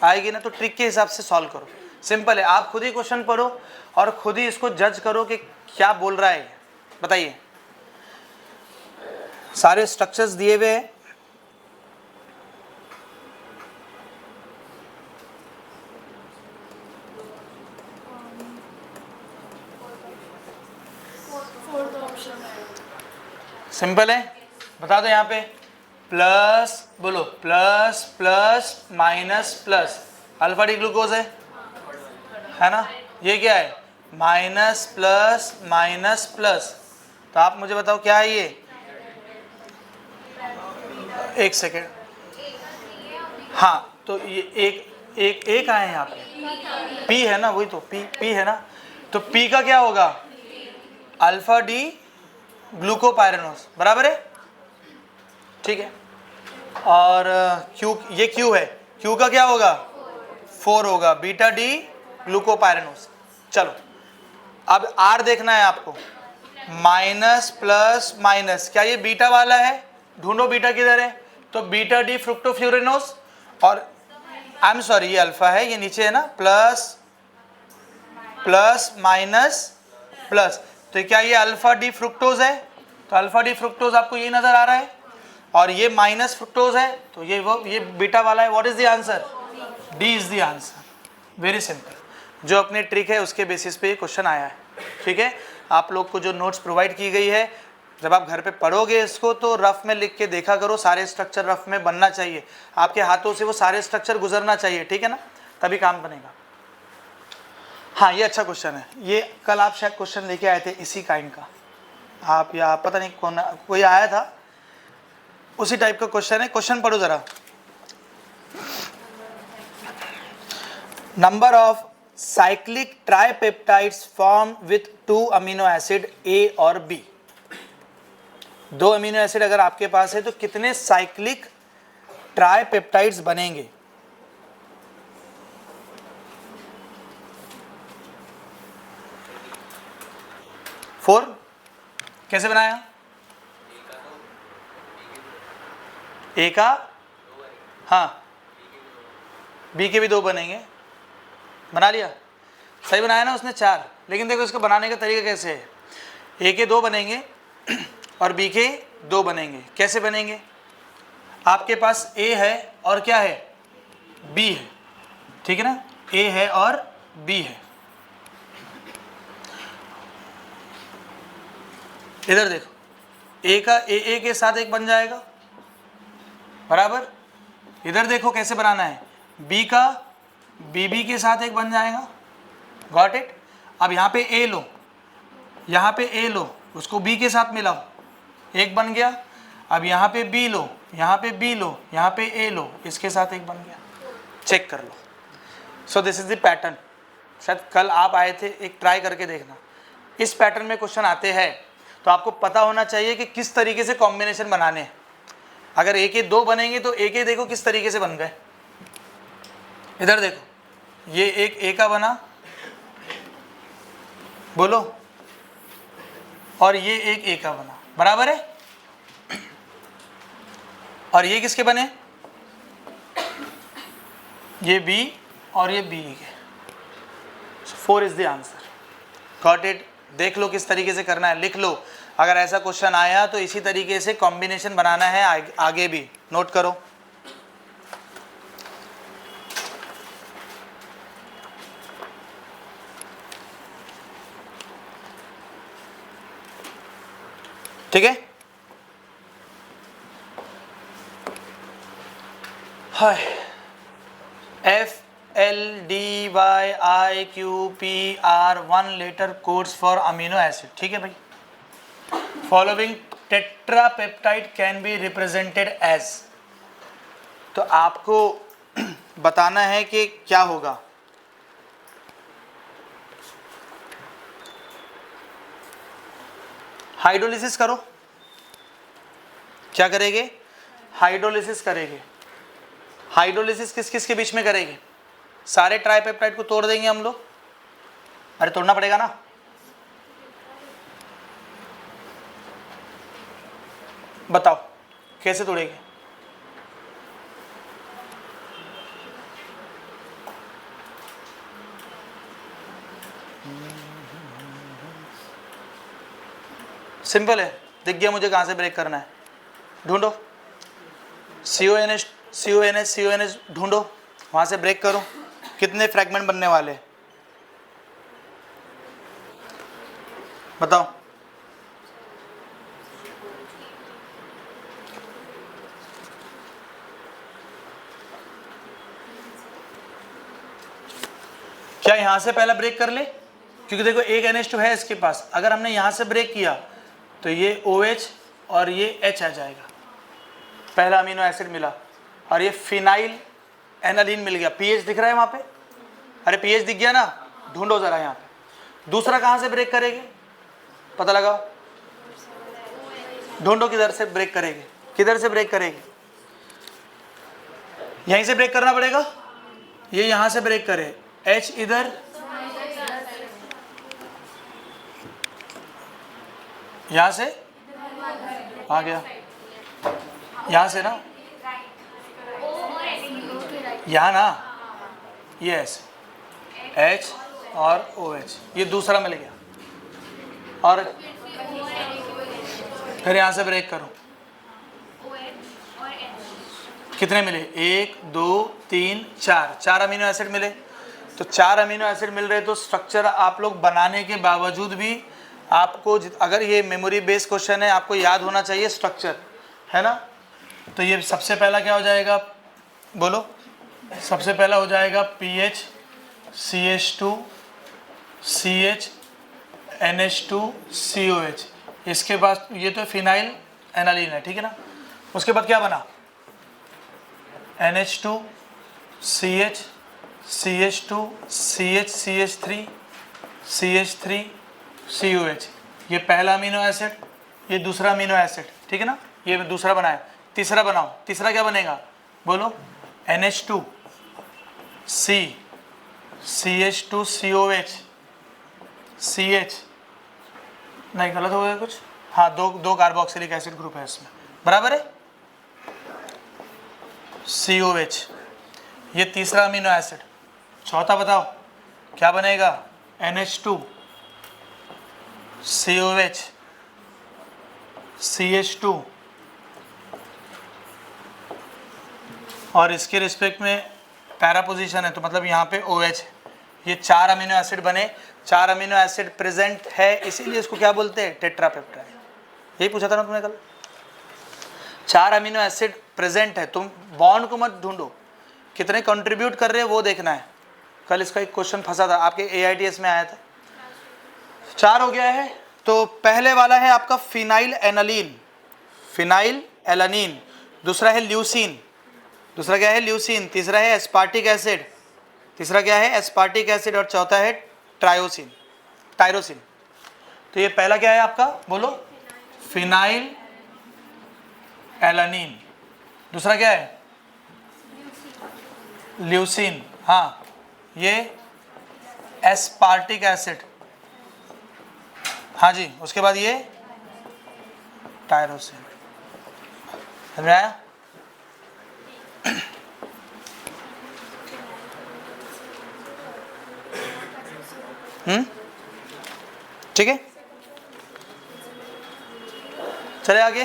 [SPEAKER 1] आएगी ना। तो ट्रिक के हिसाब से सॉल्व करो, सिंपल है। आप खुद ही क्वेश्चन पढ़ो और खुद ही इसको जज करो कि क्या बोल रहा है, बताइए। सारे स्ट्रक्चर्स दिए हुए हैं, सिंपल है, बता दो यहाँ पे प्लस, बोलो plus plus minus plus, alpha D glucose है ना। ये क्या है, माइनस प्लस माइनस प्लस। तो आप मुझे बताओ क्या है ये, एक सेकेंड, हाँ तो ये एक आए हैं यहाँ पे, पी है ना, वही तो पी है ना। तो पी का क्या होगा, अल्फा डी ग्लूकोपाइरेनोस, बराबर है, ठीक है। और क्यू, ये क्यू है, क्यू का क्या होगा, 4 होगा, बीटा डी ग्लूकोपाइरेनोस। चलो अब आर देखना है आपको, माइनस प्लस माइनस, क्या ये बीटा वाला है, ढूंढो बीटा किधर है, तो बीटा डी फ्रुक्टोफ्यूरेनोस, और आई एम सॉरी ये अल्फा है, ये नीचे है ना, प्लस प्लस माइनस प्लस, तो क्या ये अल्फा डी फ्रुक्टोज है, तो अल्फा डी फ्रुक्टोज आपको ये नजर आ रहा है, और ये माइनस फ्रुक्टोज है, तो ये बीटा वाला है। What is the answer, D is the answer, very simple. जो अपनी ट्रिक है उसके बेसिस पे ये क्वेश्चन आया है, ठीक है। आप लोग को जो नोट्स प्रोवाइड की गई है, जब आप घर पे पढ़ोगे इसको तो रफ में लिख के देखा करो, सारे स्ट्रक्चर रफ में बनना चाहिए, आपके हाथों से वो सारे स्ट्रक्चर गुजरना चाहिए, ठीक है ना, तभी काम बनेगा। हाँ ये अच्छा क्वेश्चन है, ये कल आप शायद क्वेश्चन लेके आए थे इसी काइंड का, आप या पता नहीं कौन कोई आया था, उसी टाइप का क्वेश्चन है। क्वेश्चन पढ़ो जरा, number of cyclic tripeptides form with 2 amino acid A और बी। 2 अमीनो एसिड अगर आपके पास है तो कितने साइक्लिक ट्राइपेप्टाइड्स बनेंगे। फोर, कैसे बनाया, ए का, हाँ बी के भी 2 बनेंगे, बना लिया, सही बनाया ना उसने 4। लेकिन देखो इसको बनाने का तरीका कैसे है, ए के 2 बनेंगे और बी के 2 बनेंगे। कैसे बनेंगे, आपके पास ए है और क्या है, बी है, ठीक है ना, ए है और बी है। इधर देखो, ए का ए के साथ एक बन जाएगा, बराबर। इधर देखो कैसे बनाना है, बी का बी के साथ एक बन जाएगा, गॉट इट। अब यहाँ पे ए लो, यहाँ पे ए लो, उसको बी के साथ मिलाओ, एक बन गया। अब यहाँ पे बी लो, यहाँ पे बी लो, यहाँ पे ए लो, इसके साथ एक बन गया, चेक कर लो। So this is the pattern, शायद कल आप आए थे, एक ट्राई करके देखना। इस पैटर्न में क्वेश्चन आते हैं तो आपको पता होना चाहिए कि किस तरीके से कॉम्बिनेशन बनाने हैं। अगर ए के 2 बनेंगे तो ए के देखो किस तरीके से बन गए, इधर देखो, ये एक ए का बना, बोलो, और ये एक ए का बना, बराबर है। और ये किसके बने, ये बी और ये बी के। 4 is the answer, got it. देख लो किस तरीके से करना है, लिख लो। अगर ऐसा क्वेश्चन आया तो इसी तरीके से कॉम्बिनेशन बनाना है, आगे भी नोट करो। ठीक है, hi, F L D Y I Q P R 1 letter codes for amino acid, ठीक है भाई। Following tetrapeptide can be represented as, तो आपको बताना है कि क्या होगा। हाइड्रोलिसिस करो, क्या करेंगे, हाइड्रोलिसिस करेंगे। हाइड्रोलिसिस किस किस के बीच में करेंगे, सारे ट्राइपेप्टाइड को तोड़ देंगे हम लोग, अरे तोड़ना पड़ेगा ना, बताओ कैसे तोड़ेंगे। सिंपल है, दिख गया मुझे कहाँ से ब्रेक करना है, ढूंढो, CONH ढूंढो, वहाँ से ब्रेक करो, कितने फ्रैगमेंट बनने वाले हैं बताओ। यहाँ से पहला ब्रेक कर ले, क्योंकि देखो एक NH2 है इसके पास, अगर हमने यहाँ से ब्रेक किया तो ये OH और ये H आ जाएगा, पहला अमीनो एसिड मिला, और ये फिनाइल एनालिन मिल गया। पीएच दिख रहा है वहाँ पे, अरे पीएच दिख गया ना, ढूंढो जरा यहाँ पे। दूसरा कहाँ से ब्रेक करेंगे, पता लगाओ, ढूंढो किधर से ब्रेक करेंगे, किधर से ब्रेक करेंगे, यहीं से ब्रेक करना पड़ेगा, ये यहाँ से ब्रेक करे, H इधर, यहाँ से आ गया, यहाँ से ना, यहाँ ना, यस, H और OH, ये दूसरा मिल गया, और फिर यहाँ से ब्रेक करो, कितने मिले, 1 2 3 4, 4 अमीनो एसिड मिले। तो 4 अमीनो एसिड मिल रहे तो स्ट्रक्चर आप लोग बनाने के बावजूद भी आपको, अगर ये मेमोरी बेस्ड क्वेश्चन है, आपको याद होना चाहिए स्ट्रक्चर, है ना। तो ये सबसे पहला क्या हो जाएगा, बोलो, सबसे पहला हो जाएगा PH CH2 CH NH2 COH, इसके बाद ये तो फिनाइल एनालिन है, ठीक है ना। उसके बाद क्या बना, NH2 CH CH2 CH CH3 CH3 COH, ये पहला अमीनो एसिड, ये दूसरा अमीनो एसिड, ठीक है ना, ये दूसरा बनाया। तीसरा बनाओ, तीसरा क्या बनेगा, बोलो, NH2 C CH2 COH CH, नहीं गलत हो गया कुछ, हाँ, दो कार्बोक्सिलिक एसिड ग्रुप है इसमें, बराबर है, COH, ये तीसरा अमीनो एसिड। चौथा बताओ क्या बनेगा, NH2 COH CH2, और इसके रिस्पेक्ट में पैरा पोजीशन है, तो मतलब यहाँ पे OH। ये 4 अमीनो एसिड बने, 4 अमीनो एसिड प्रेजेंट है, इसीलिए इसको क्या बोलते हैं, टेट्रापेप्टाइड। यही पूछा था ना तुमने कल, 4 अमीनो एसिड प्रेजेंट है, तुम बॉन्ड को मत ढूंढो, कितने कंट्रीब्यूट कर रहे हैं वो देखना है। कल इसका एक क्वेश्चन फंसा था, आपके AITS में आया था। 4 हो गया है, तो पहले वाला है आपका फिनाइल एनालिन, फिनाइल एलानिन, दूसरा है ल्यूसीन, दूसरा क्या है, ल्यूसीन, तीसरा है एस्पार्टिक एसिड, तीसरा क्या है, एस्पार्टिक एसिड, और चौथा है टायरोसिन, टायरोसिन। तो ये पहला क्या है आपका, बोलो, फिनाइल एलानिन, दूसरा क्या है, ल्यूसीन, हाँ, ये एस्पार्टिक एसिड, हाँ जी, उसके बाद ये टायरोसिन। समझ में आया, ठीक है, चले आगे।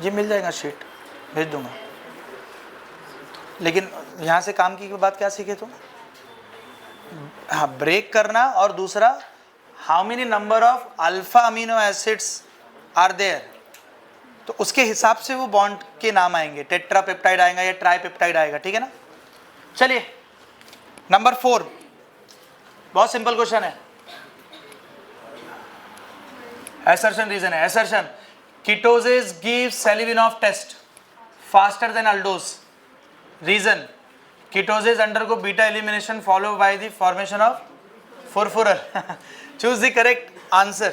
[SPEAKER 1] ये मिल जाएगा, शीट भेज दूंगा। लेकिन यहाँ से काम की बात क्या सीखे तुम, हाँ, ब्रेक करना, और दूसरा how many number of alpha amino acids are there, तो उसके हिसाब से वो बॉन्ड के नाम आएंगे, टेट्रापेप्टाइड आएगा या ट्राइपेप्टाइड आएगा, ठीक है ना। चलिए नंबर 4, बहुत सिंपल क्वेश्चन है, assertion रीजन है, assertion ketosis gives Selivanov test faster than aldose, reason ketosis undergo beta elimination followed by the formation of furfural choose the correct answer।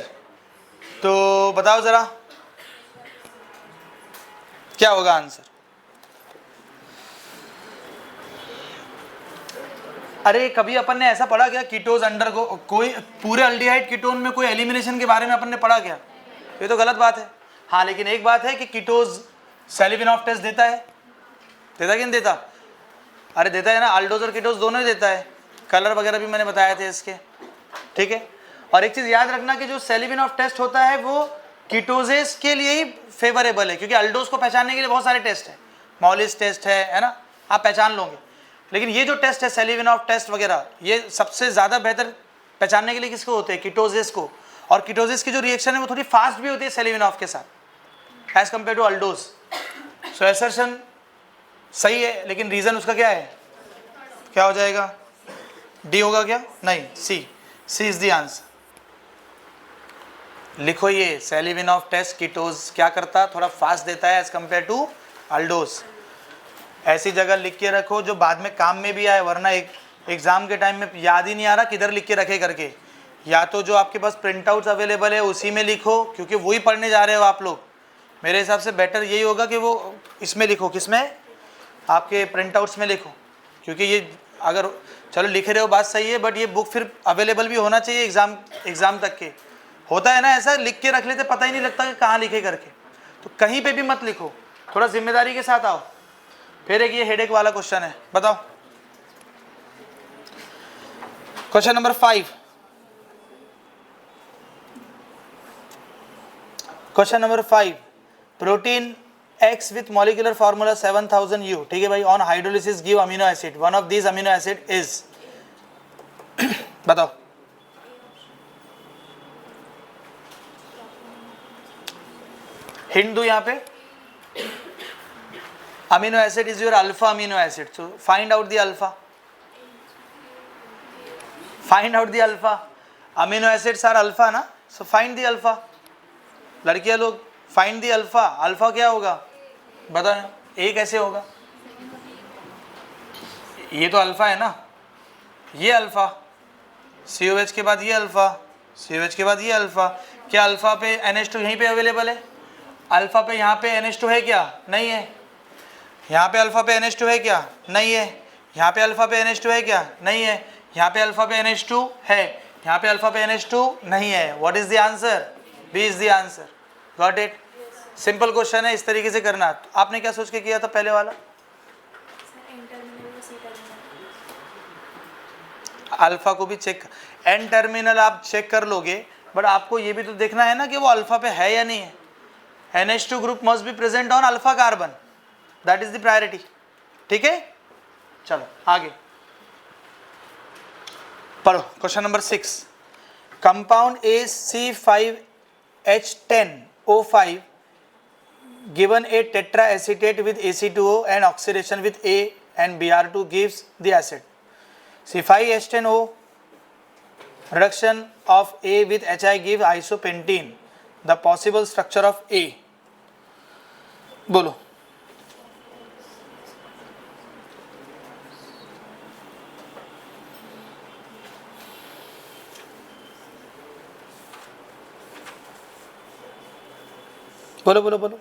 [SPEAKER 1] तो बताओ जरा क्या होगा आंसर। अरे कभी अपन ने ऐसा पढ़ा क्या, कीटोज अंडर को, कोई पूरे अल्डिहाइड कीटोन में कोई एलिमिनेशन के बारे में अपन ने पढ़ा क्या, ये तो गलत बात है। हाँ, लेकिन एक बात है कि कीटोज सेलिविनॉफ टेस्ट देता है, देता कि नहीं देता, अरे देता है ना, अल्डोज और कीटोज दोनों ही देता है, कलर वगैरह भी मैंने बताए थे इसके, ठीक है। और एक चीज़ याद रखना कि जो सेलिविनॉफ टेस्ट होता है वो कीटोजेस के लिए ही फेवरेबल है, क्योंकि अल्डोज को पहचानने के लिए बहुत सारे टेस्ट है, मॉलिस टेस्ट है ना, आप पहचान लोगे। लेकिन ये जो टेस्ट है सेलिविनॉफ टेस्ट वगैरह, ये सबसे ज़्यादा बेहतर पहचानने के लिए किसको होते हैं, कीटोजेस को। और कीटोजेस की जो रिएक्शन है वो थोड़ी फास्ट भी होती है सेलिविनॉफ के साथ as compared to aldose. So assertion सही है, लेकिन रीज़न उसका क्या है, क्या हो जाएगा, डी होगा क्या, नहीं सी, सी इज द आंसर। लिखो ये सेलिविनॉफ टेस्ट कीटोज क्या करता, थोड़ा फास्ट देता है एज कंपेयर टू अल्डोस। ऐसी जगह लिख के रखो जो बाद में काम में भी आए, वरना एक एग्जाम के टाइम में याद ही नहीं आ रहा किधर लिख के रखे करके। या तो जो आपके पास प्रिंट आउट्स अवेलेबल है उसी में लिखो, क्योंकि वही पढ़ने जा रहे हो आप लोग। मेरे हिसाब से बेटर यही होगा कि वो इसमें लिखो, किसमें, आपके प्रिंट आउट्स में लिखो, क्योंकि ये अगर चलो लिख रहे हो बात सही है, बट ये बुक फिर अवेलेबल भी होना चाहिए एग्जाम तक के। होता है ना ऐसा, लिख के रख लेते पता ही नहीं लगता कि कहाँ लिखे करके। तो कहीं पे भी मत लिखो, थोड़ा जिम्मेदारी के साथ आओ। फिर एक ये हेडेक वाला क्वेश्चन है, बताओ question number 5। Question number 5, protein X with molecular formula 7000U, ठीक है भाई, on hydrolysis give amino acid, one of these amino acid is बताओ। हिंट दो यहाँ पे, amino acid is your alpha amino acid, so find out the alpha, find out the alpha, amino acids are alpha ना, so find the alpha। लड़कियां लोग फाइंड दी अल्फा, अल्फा क्या होगा बताओ, ए कैसे होगा, ये तो अल्फा है ना, ये अल्फा, COH के बाद ये अल्फा, COH के बाद ये अल्फा। क्या अल्फा पे NH2 यहीं पे अवेलेबल है, अल्फा पे यहाँ पे NH2 है क्या, नहीं है। यहाँ पे अल्फा पे NH2 है क्या, नहीं है। यहाँ पे अल्फा पे NH2 है क्या, नहीं है। यहाँ पे अल्फा पे NH2 है, यहाँ पे अल्फा पे NH2 नहीं है। What is the answer, B is the answer. Got it, simple question है, इस तरीके से करना। तो आपने क्या सोच के किया था पहले वाला, अल्फा को भी चेक, एन टर्मिनल आप चेक कर लोगे, बट आपको ये भी तो देखना है ना कि वो अल्फा पे है या नहीं है। NH2 group must be present on alpha carbon, that is the priority, ठीक है। चलो आगे पढ़ो, question number 6, compound AC5H10O5 given a tetraacetate with AC2O and oxidation with A and Br2 gives the acid C5H10O. Reduction of A with HI gives isopentene. The possible structure of A, बोलो। बोलो बोलो बोलो,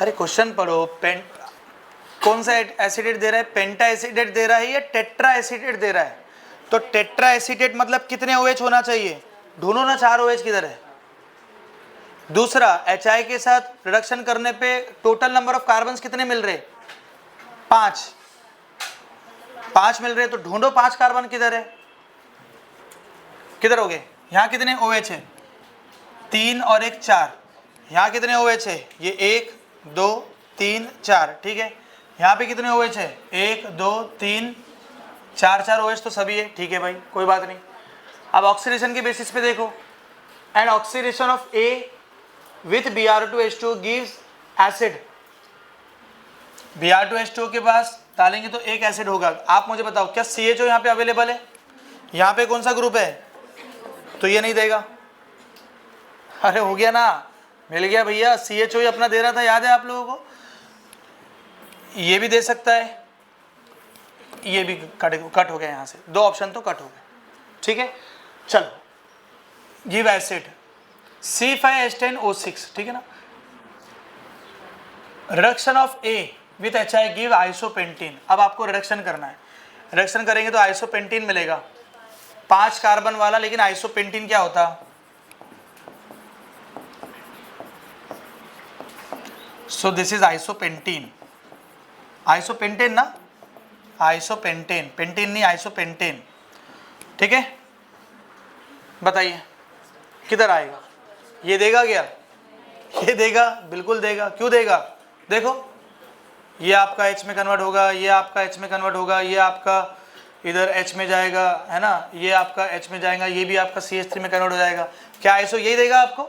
[SPEAKER 1] अरे क्वेश्चन पढ़ो। कौन सा एसिडेट दे रहा है, पेंटा एसिडेट दे रहा है या टेट्रा एसिडेट दे रहा है। तो टेट्रा एसिडेट मतलब कितने OH होना चाहिए, ढूंढो ना 4 OH किधर है। दूसरा HI के साथ रिडक्शन करने पे टोटल नंबर ऑफ कार्बन्स कितने मिल रहे, 5 मिल रहे। तो ढूंढो 5 कार्बन किधर है, किधर हो गए। यहाँ कितने OH है, 3 और 1 4। यहाँ कितने OH है, ये 1 2 3 4, ठीक है। यहाँ पे कितने OH है, 1 2 3 4 OH तो सभी है, ठीक है भाई, कोई बात नहीं। अब ऑक्सीडेशन के बेसिस पे देखो, and oxidation of A with Br2H2 gives acid. Br2H2 के पास डालेंगे तो एक एसिड होगा। आप मुझे बताओ क्या CHO यहाँ पे अवेलेबल है, यहाँ पे कौन सा ग्रुप है, तो ये नहीं देगा। अरे हो गया ना, मिल गया भैया, CHO ही अपना दे रहा था, याद है आप लोगों को। ये भी दे सकता है, ये भी कट हो गया, यहाँ से 2 ऑप्शन तो कट हो गए, ठीक है। चलो गिव एसिड C5H10O6, ठीक है ना। Reduction of A with HI give isopentane. अब आपको रिडक्शन करना है, रिडक्शन करेंगे तो आइसोपेंटीन मिलेगा, 5 कार्बन वाला। लेकिन आइसोपेंटीन क्या होता, सो दिस इज आइसोपेंटीन, आइसोपेंटेन ना, आइसोपेंटेन, पेंटीन नहीं आइसोपेंटेन, ठीक है। बताइए किधर आएगा, ये देगा क्या, ये देगा, बिल्कुल देगा। क्यों देगा, देखो ये आपका H में कन्वर्ट होगा, ये आपका H में कन्वर्ट होगा, ये आपका इधर H में जाएगा, है ना, ये आपका H में जाएगा, ये भी आपका CH3 में कन्वर्ट हो जाएगा। क्या आइसो यही देगा आपको,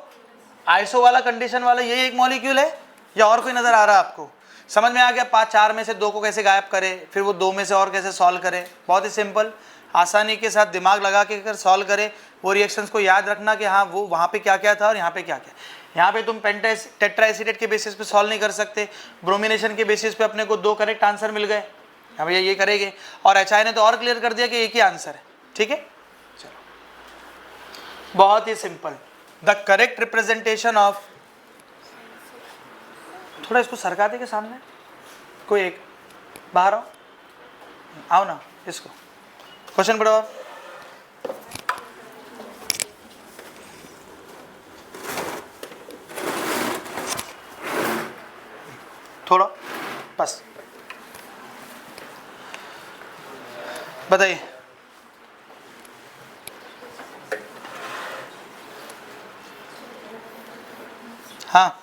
[SPEAKER 1] आइसो वाला कंडीशन वाला यही एक मॉलिक्यूल है या और कोई नजर आ रहा है आपको। समझ में आ गया? 4 में से 2 को कैसे गायब करें, फिर वो 2 में से और कैसे सॉल्व करें। बहुत ही सिंपल, आसानी के साथ दिमाग लगा के अगर सॉल्व करें वो रिएक्शंस को याद रखना कि हाँ वो वहाँ पे क्या क्या था और यहाँ पे क्या क्या। यहाँ पे तुम टेट्राएसिटेट के बेसिस पे सॉल्व नहीं कर सकते, ब्रोमिनेशन के बेसिस पे अपने को 2 करेक्ट आंसर मिल गए, हम ये करेंगे। और HI ने तो और क्लियर कर दिया कि एक ही आंसर है, ठीक है। चलो, बहुत ही simple, the correct representation of, थोड़ा इसको सरका दे के सामने, कोई एक बाहर आओ ना, इसको क्वेश्चन पढ़ो आप। थोड़ा बस बताइए। हाँ,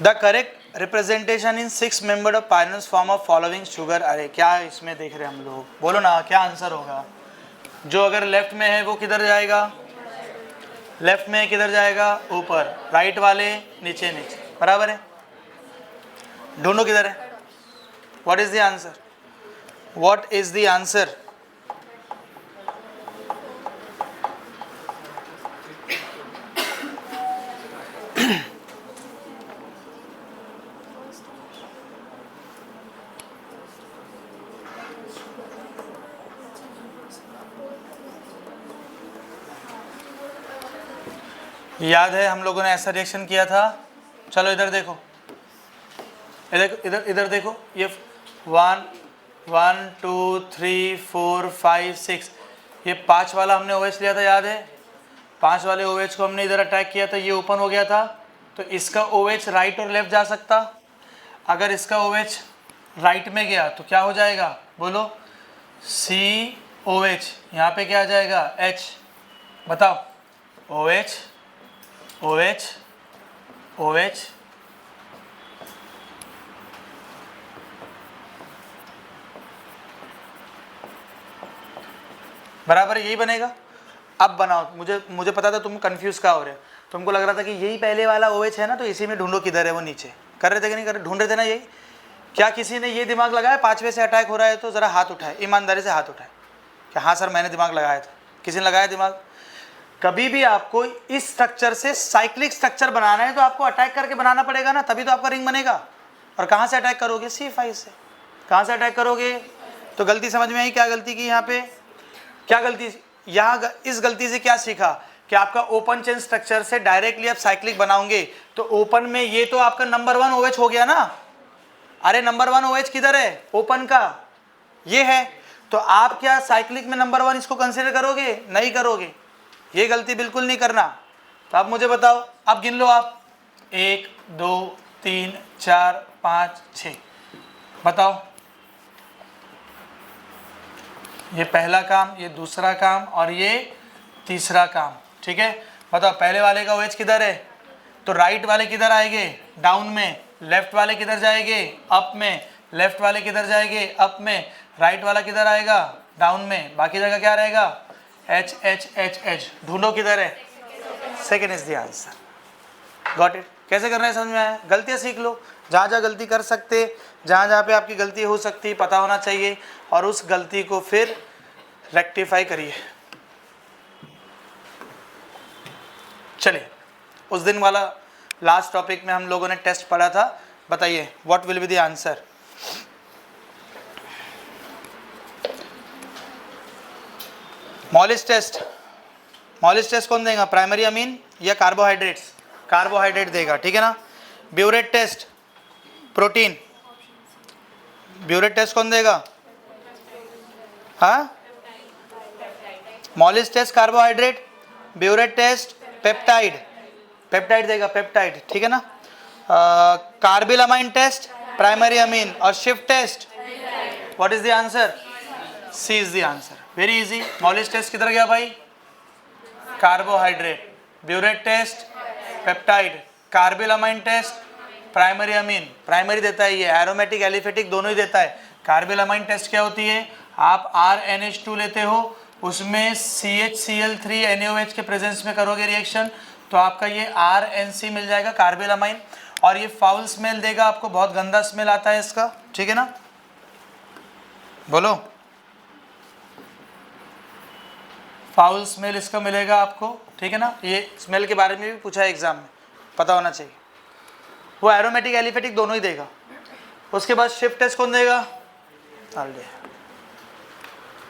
[SPEAKER 1] the correct representation in 6 membered of Pinus form of following sugar. अरे क्या इसमें देख रहे हैं हम लोग, बोलो ना क्या आंसर होगा। जो अगर लेफ्ट में है वो किधर जाएगा, लेफ्ट में किधर जाएगा, ऊपर, राइट वाले नीचे नीचे, बराबर है। ढूंढो किधर है, what is the answer, what is the answer. याद है हम लोगों ने ऐसा रिएक्शन किया था। चलो इधर देखो, इधर इधर इधर देखो, ये 1 1 2 3 4 5 6, ये 5 वाला हमने OH लिया था, याद है। 5 वाले OH को हमने इधर अटैक किया था, ये ओपन हो गया था, तो इसका OH राइट और लेफ्ट जा सकता। अगर इसका OH राइट में गया तो क्या हो जाएगा, बोलो, COH, यहाँ पे क्या आ जाएगा, H, बताओ, OH OH OH, बराबर यही बनेगा। अब बनाओ, मुझे पता था तुम कंफ्यूज क्या हो रहे हो, तुमको लग रहा था कि यही पहले वाला OH है ना, तो इसी में ढूंढो किधर है वो नीचे, कर रहे थे कि नहीं कर रहे, ढूंढ रहे थे ना यही। क्या किसी ने ये दिमाग लगाया 5वें से अटैक हो रहा है तो ज़रा हाथ उठाए, ईमानदारी से हाथ उठाए कि हाँ सर मैंने दिमाग लगाया था। किसी ने लगाया दिमाग? कभी भी आपको इस स्ट्रक्चर से साइक्लिक स्ट्रक्चर बनाना है तो आपको अटैक करके बनाना पड़ेगा ना, तभी तो आपका रिंग बनेगा। और कहाँ से अटैक करोगे, C5 से। कहाँ से अटैक करोगे? तो गलती समझ में आई, क्या गलती की यहाँ पे, क्या गलती, यहाँ इस गलती से क्या सीखा कि आपका ओपन चेन स्ट्रक्चर से डायरेक्टली आप साइक्लिक बनाओगे तो ओपन में ये तो आपका नंबर 1 OH हो गया ना। अरे नंबर 1 OH किधर है, ओपन का ये है, तो आप क्या साइक्लिक में नंबर 1 इसको कंसिडर करोगे, नहीं करोगे। ये गलती बिल्कुल नहीं करना। तो आप मुझे बताओ, अब गिन लो आप, 1 2 3 4 5 6, बताओ। ये पहला काम, ये दूसरा काम और ये तीसरा काम, ठीक है। बताओ पहले वाले का OH किधर है, तो राइट वाले किधर आएंगे, डाउन में, लेफ्ट वाले किधर जाएंगे, अप में, लेफ्ट वाले किधर जाएंगे, अप में, राइट वाला किधर आएगा, डाउन में, बाकी जगह क्या रहेगा, H H H H। ढूंढो किधर है, second is the answer. Got it? कैसे करना है समझ में आया? गलतियाँ सीख लो, जहाँ जहाँ गलती कर सकते, जहाँ जहाँ पे आपकी गलती हो सकती पता होना चाहिए, और उस गलती को फिर रेक्टिफाई करिए। चलिए, उस दिन वाला लास्ट टॉपिक में हम लोगों ने टेस्ट पढ़ा था, बताइए what will be the answer. Molisch test, Molisch test कौन देगा, प्राइमरी अमीन या कार्बोहाइड्रेट्स? कार्बोहाइड्रेट देगा, ठीक है ना। Biuret test, protein, biuret test कौन देगा, हाँ। Molisch test carbohydrate, biuret test peptide, peptide देगा, पेप्टाइड, ठीक है ना। कार्बिलामाइन टेस्ट प्राइमरी अमीन, और शिफ्ट test what is the answer, C is the answer. Very easy. Molisch test किधर गया भाई, carbohydrate, biuret test peptide, carbylamine test primary amine, primary देता है ये, एरोमेटिक एलिफेटिक दोनों ही देता है। कार्बिलामाइन टेस्ट क्या होती है, आप RNH2 लेते हो, उसमें CHCl3 NaOH के प्रेजेंस में करोगे रिएक्शन, तो आपका ये RNC मिल जाएगा, कार्बिल अमाइन। और ये फाउल स्मेल देगा आपको, बहुत गंदा स्मेल आता है इसका, ठीक है ना, बोलो, फाउल स्मेल इसका मिलेगा आपको, ठीक है ना। ये स्मेल के बारे में भी पूछा है एग्जाम में, पता होना चाहिए। वो एरोमेटिक एलिफेटिक दोनों ही देगा। उसके बाद शिफ्ट टेस्ट कौन देगा,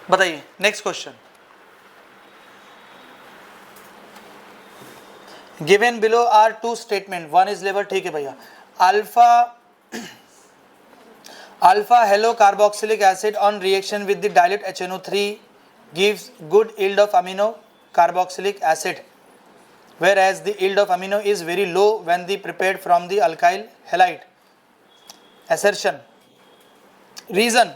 [SPEAKER 1] बताइए। Next question, given below are two statement, one is label, ठीक है भैया। Alpha halo carboxylic acid on reaction with the dilute HNO3 gives good yield of amino carboxylic acid, whereas the yield of amino is very low when the prepared from the alkyl halide. Assertion. Reason.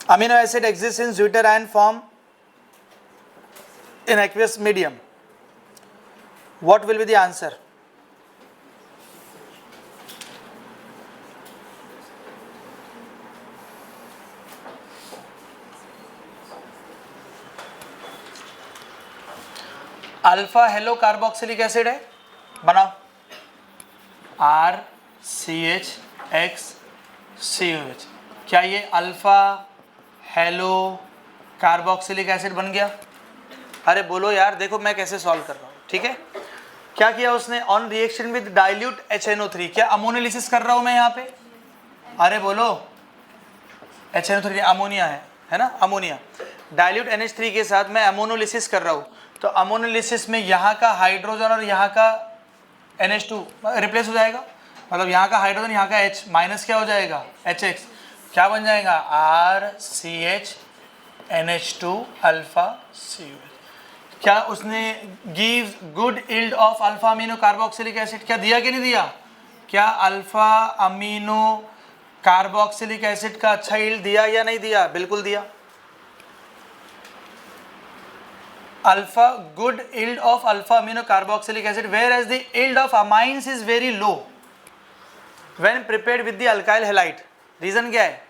[SPEAKER 1] Amino acid exists in zwitter ion form in aqueous medium. What will be the answer? Alpha halo carboxylic acid है, बनाओ, RCH(X)COH। क्या ये अल्फा हेलो कार्बोक्सिलिक एसिड बन गया? अरे बोलो यार, देखो मैं कैसे सॉल्व कर रहा हूँ, ठीक है। क्या किया उसने, on reaction with dilute HNO3, क्या अमोनोलिसिस कर रहा हूँ मैं यहाँ पे, अरे बोलो, HNO3 अमोनिया है ना, अमोनिया, डाइल्यूट NH3 के साथ मैं अमोनोलिसिस कर रहा हूँ। तो अमोनोलिसिस में यहाँ का हाइड्रोजन और यहाँ का NH2 रिप्लेस हो जाएगा, मतलब यहाँ का हाइड्रोजन यहाँ का H माइनस क्या हो जाएगा, HX, क्या बन जाएगा, RCH(NH2 अल्फा COH। क्या उसने gives good yield of alpha amino carboxylic acid, क्या दिया कि नहीं दिया? क्या अल्फा अमीनो कार्बोक्सिलिक एसिड का अच्छा यील्ड दिया या नहीं दिया? बिल्कुल दिया। Alpha good yield of alpha amino carboxylic acid, whereas the yield of amines is very low when prepared with the alkyl halide. Reason क्या है?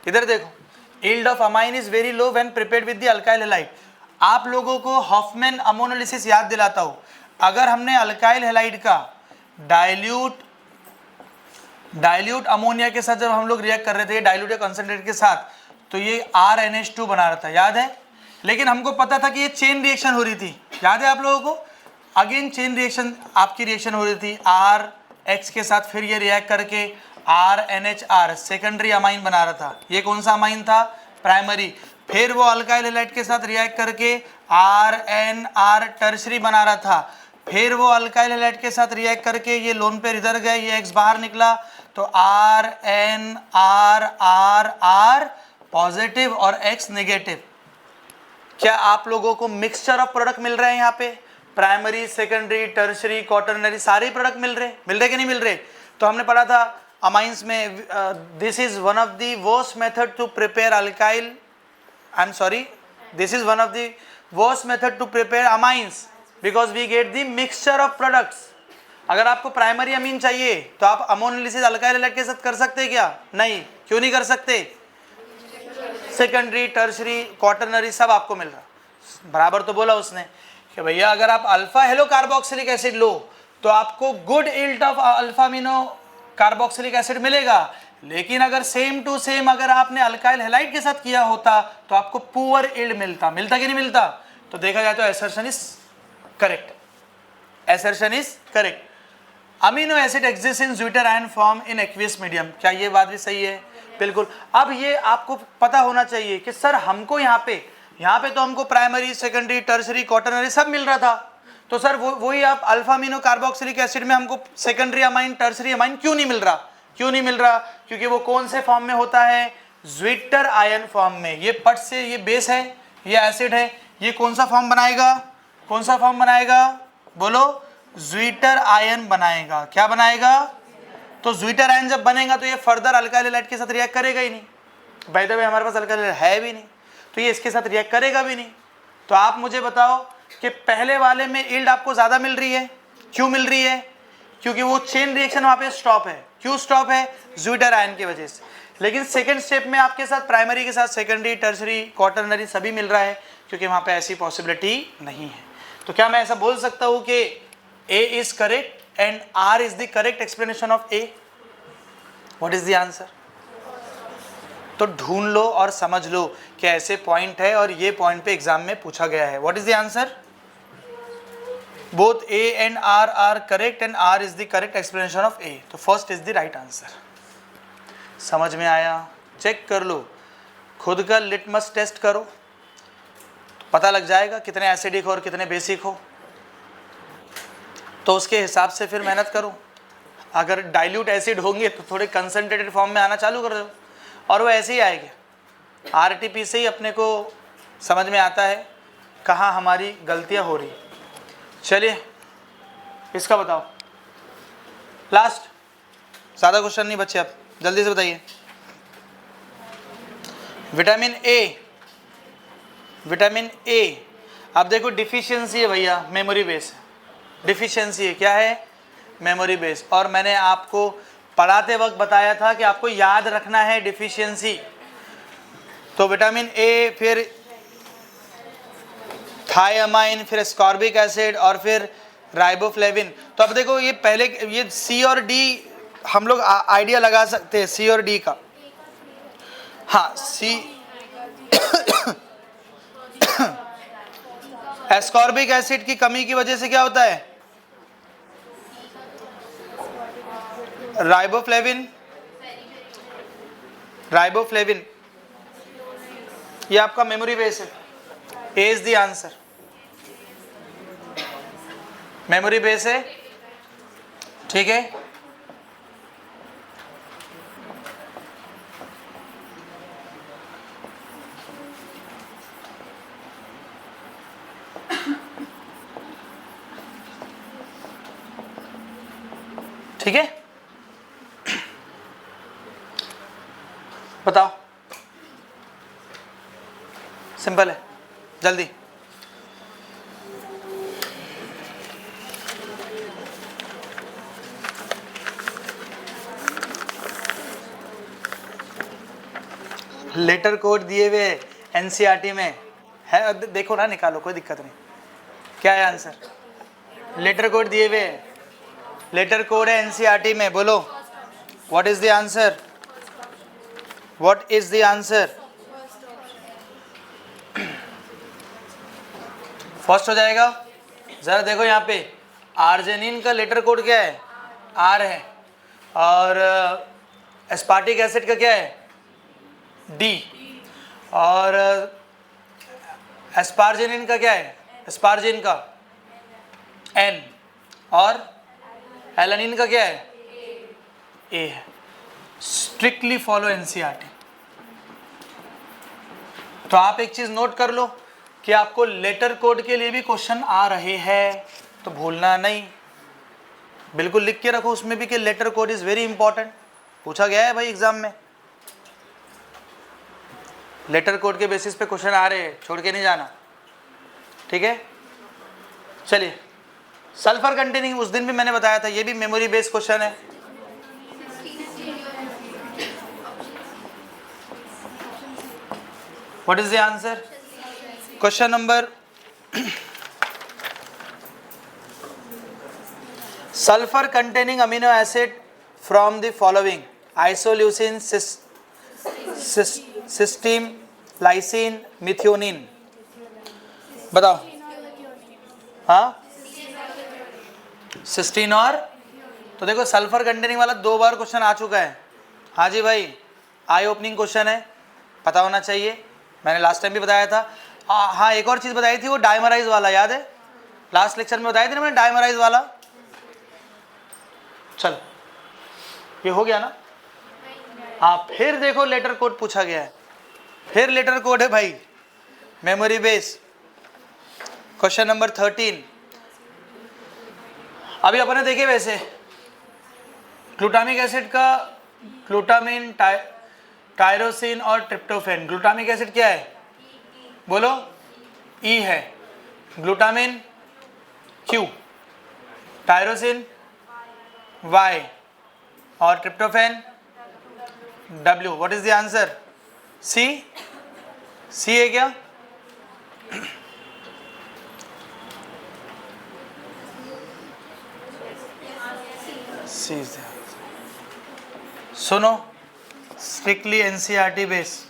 [SPEAKER 1] इधर देखो, yield of amine is very low when prepared with the alkyl halide. आप लोगों को हॉफमैन अमोनोलिसिस याद दिलाता हूं। अगर हमने अल्काइल हैलाइड का डाइल्यूट अमोनिया के साथ जब हम लोग रिएक्ट कर रहे थे डाइल्यूट कंसंट्रेट के साथ, तो ये RNH2 बना रहा था, याद है। लेकिन हमको पता था कि ये चेन रिएक्शन हो रही थी, याद है आप लोगों को। अगेन चेन रिएक्शन, आपकी रिएक्शन हो रही थी RX के साथ, फिर ये रिएक्ट करके RNHR सेकेंडरी अमाइन बना रहा था। ये कौन सा अमाइन था? प्राइमरी। फिर वो अल्काइल हैलाइड के साथ रिएक्ट करके RNR टर्शरी बना रहा था। फिर वो अल्काइल हैलाइड के साथ रिएक्ट करके ये लोन पेयर इधर गए, ये X बाहर निकला, तो RNRRR पॉजिटिव और X नेगेटिव। क्या आप लोगों को मिक्सचर ऑफ प्रोडक्ट मिल रहे हैं यहाँ पे? प्राइमरी, सेकेंडरी, टर्शरी, क्वाटरनरी, सारे प्रोडक्ट मिल रहे कि नहीं मिल रहे? तो हमने पढ़ा था अमाइंस में, this is one of the worst method to prepare alkyl, I am sorry, this is one of the worst method to prepare amines because we get the mixture of products. अगर आपको प्राइमरी अमीन चाहिए तो आप अमोनोलिसिस अल्काइल हैलाइड के साथ कर सकते हैं क्या? नहीं, क्यों नहीं कर सकते? सेकेंडरी, टर्शरी, क्वाटरनरी सब आपको मिल रहा। बराबर तो बोला उसने कि भैया अगर आप अल्फा हेलो कार्बोक्सिलिक एसिड लो तो आपको good yield of alpha amino carboxylic acid मिलेगा, लेकिन अगर सेम टू सेम अगर आपने अल्काइल हैलाइड के साथ किया होता तो आपको पुअर यील्ड मिलता कि नहीं मिलता? तो देखा जाए तो assertion is correct, assertion is correct. Amino acid exist in zwitter ion form in aqueous medium, क्या ये बात भी सही है? बिल्कुल। अब ये आपको पता होना चाहिए कि सर हमको यहाँ पे तो हमको प्राइमरी, सेकेंडरी, टर्शरी, क्वाटरनरी सब मिल रहा था, तो सर वही आप अल्फा अमीनो कार्बोक्सिलिक एसिड में हमको सेकेंडरी अमाइन, टर्शरी अमाइन क्यों नहीं मिल रहा? क्योंकि वो कौन से फॉर्म में होता है? ज्विटर आयन फॉर्म में। ये पट से ये बेस है, ये एसिड है, ये कौन सा फॉर्म बनाएगा? बोलो, ज्विटर आयन बनाएगा। क्या बनाएगा? तो ज्विटर आयन जब बनेगा तो ये फर्दर अल्काइल हैलाइड के साथ रिएक्ट करेगा ही नहीं। बाय द वे हमारे पास अल्काइल हैलाइड है भी नहीं, तो ये इसके साथ रिएक्ट करेगा भी नहीं। तो आप मुझे बताओ कि पहले वाले में यील्ड आपको ज़्यादा मिल रही है, क्यों मिल रही है? क्योंकि वो चेन रिएक्शन वहाँ पे स्टॉप है। क्यों स्टॉप है? ज्विटर आयन की वजह से। लेकिन सेकेंड स्टेप में आपके साथ प्राइमरी के साथ सेकेंडरी, टर्सरी, क्वाटरनरी सभी मिल रहा है, क्योंकि वहाँ पे ऐसी पॉसिबिलिटी नहीं है। तो क्या मैं ऐसा बोल सकता हूँ कि A is correct and R is the correct explanation of A? What is the answer? तो ढूंढ लो और समझ लो कि ऐसे पॉइंट है और ये पॉइंट पे एग्जाम में पूछा गया है। What is the answer? Both A and R are correct and R is the correct explanation of A। तो first is the right answer. समझ में आया? चेक कर लो, खुद का लिटमस टेस्ट करो, पता लग जाएगा कितने एसिडिक हो और कितने बेसिक हो। तो उसके हिसाब से फिर मेहनत करो। अगर डाइल्यूट एसिड होंगे तो थोड़े कंसनट्रेटेड फॉर्म में आना चालू कर दो, और वो ऐसे ही आएंगे। आरटीपी से ही अपने को समझ में आता है कहाँ हमारी गलतियाँ हो रही। चलिए इसका बताओ, लास्ट, ज़्यादा क्वेश्चन नहीं बच्चे, अब जल्दी से बताइए। विटामिन ए, विटामिन ए, अब देखो डिफिशियंसी है भैया, मेमोरी बेस डिफिशियंसी है। क्या है? Memory base. और मैंने आपको पढ़ाते वक्त बताया था कि आपको याद रखना है डिफिशियंसी। तो विटामिन ए, फिर थायमाइन, फिर स्कॉर्बिक एसिड और फिर राइबोफ्लेविन। तो अब देखो ये पहले ये सी और डी हम लोग आइडिया लगा सकते हैं, सी और डी का। हाँ, सी एस्कॉर्बिक एसिड की कमी की वजह से क्या होता है? राइबोफ्लेविन, राइबोफ्लेविन, ये आपका मेमोरी बेस है। A is the answer, memory base है। ठीक है, ठीक है, बताओ। सिंपल है, जल्दी। लेटर कोड दिए हुए एनसीईआरटी में है, देखो ना, निकालो, कोई दिक्कत नहीं। क्या है आंसर? लेटर कोड दिए हुए, लेटर कोड है एनसीईआरटी में, बोलो what is the answer? What is the answer? First हो जाएगा। जरा देखो यहाँ पे, आर्जेनिन का लेटर कोड क्या है? आर है, और एस्पार्टिक एसिड का क्या है? डी, और एस्पार्जिनिन का क्या है? एस्पार्जिन का एन, और एलानिन का क्या है? ए है। Strictly follow NCERT. तो आप एक चीज नोट कर लो कि आपको लेटर कोड के लिए भी क्वेश्चन आ रहे हैं, तो भूलना नहीं, बिल्कुल लिख के रखो उसमें भी कि letter code is very important. पूछा गया है भाई एग्जाम में, लेटर कोड के बेसिस पे क्वेश्चन आ रहे हैं, छोड़ के नहीं जाना। ठीक है, चलिए। सल्फर कंटेनिंग, उस दिन भी मैंने बताया था, ये भी मेमोरी बेस्ड क्वेश्चन है। What is the answer? Question number sulphur containing amino acid from the following: isoleucine, cysteine, lysine, methionine. बताओ। हाँ, सिस्टीन और, तो देखो सल्फर कंटेनिंग वाला 2 बार क्वेश्चन आ चुका है। हाँ जी भाई, आई ओपनिंग क्वेश्चन है, पता होना चाहिए, मैंने लास्ट टाइम भी बताया था। हाँ, एक और चीज़ बताई थी, वो डाइमराइज वाला, याद है? लास्ट लेक्चर में बताया था ना मैंने, डाइमराइज वाला। चल, ये हो गया ना? हाँ, फिर देखो लेटर कोड पूछा गया है, फिर लेटर कोड है भाई, मेमोरी बेस। क्वेश्चन नंबर 13 अभी अपने देखे वैसे, ग्लूटामिक एसिड का ग्लूटामिन, टायरोसिन और ट्रिप्टोफैन। ग्लूटामिक एसिड क्या है? बोलो। ई है, ग्लूटामिन क्यू, टायरोसिन वाई, और tryptophan W. What is the answer? C, C है क्या? C is the answer. सुनो, स्ट्रिक्टली एनसीईआरटी बेस,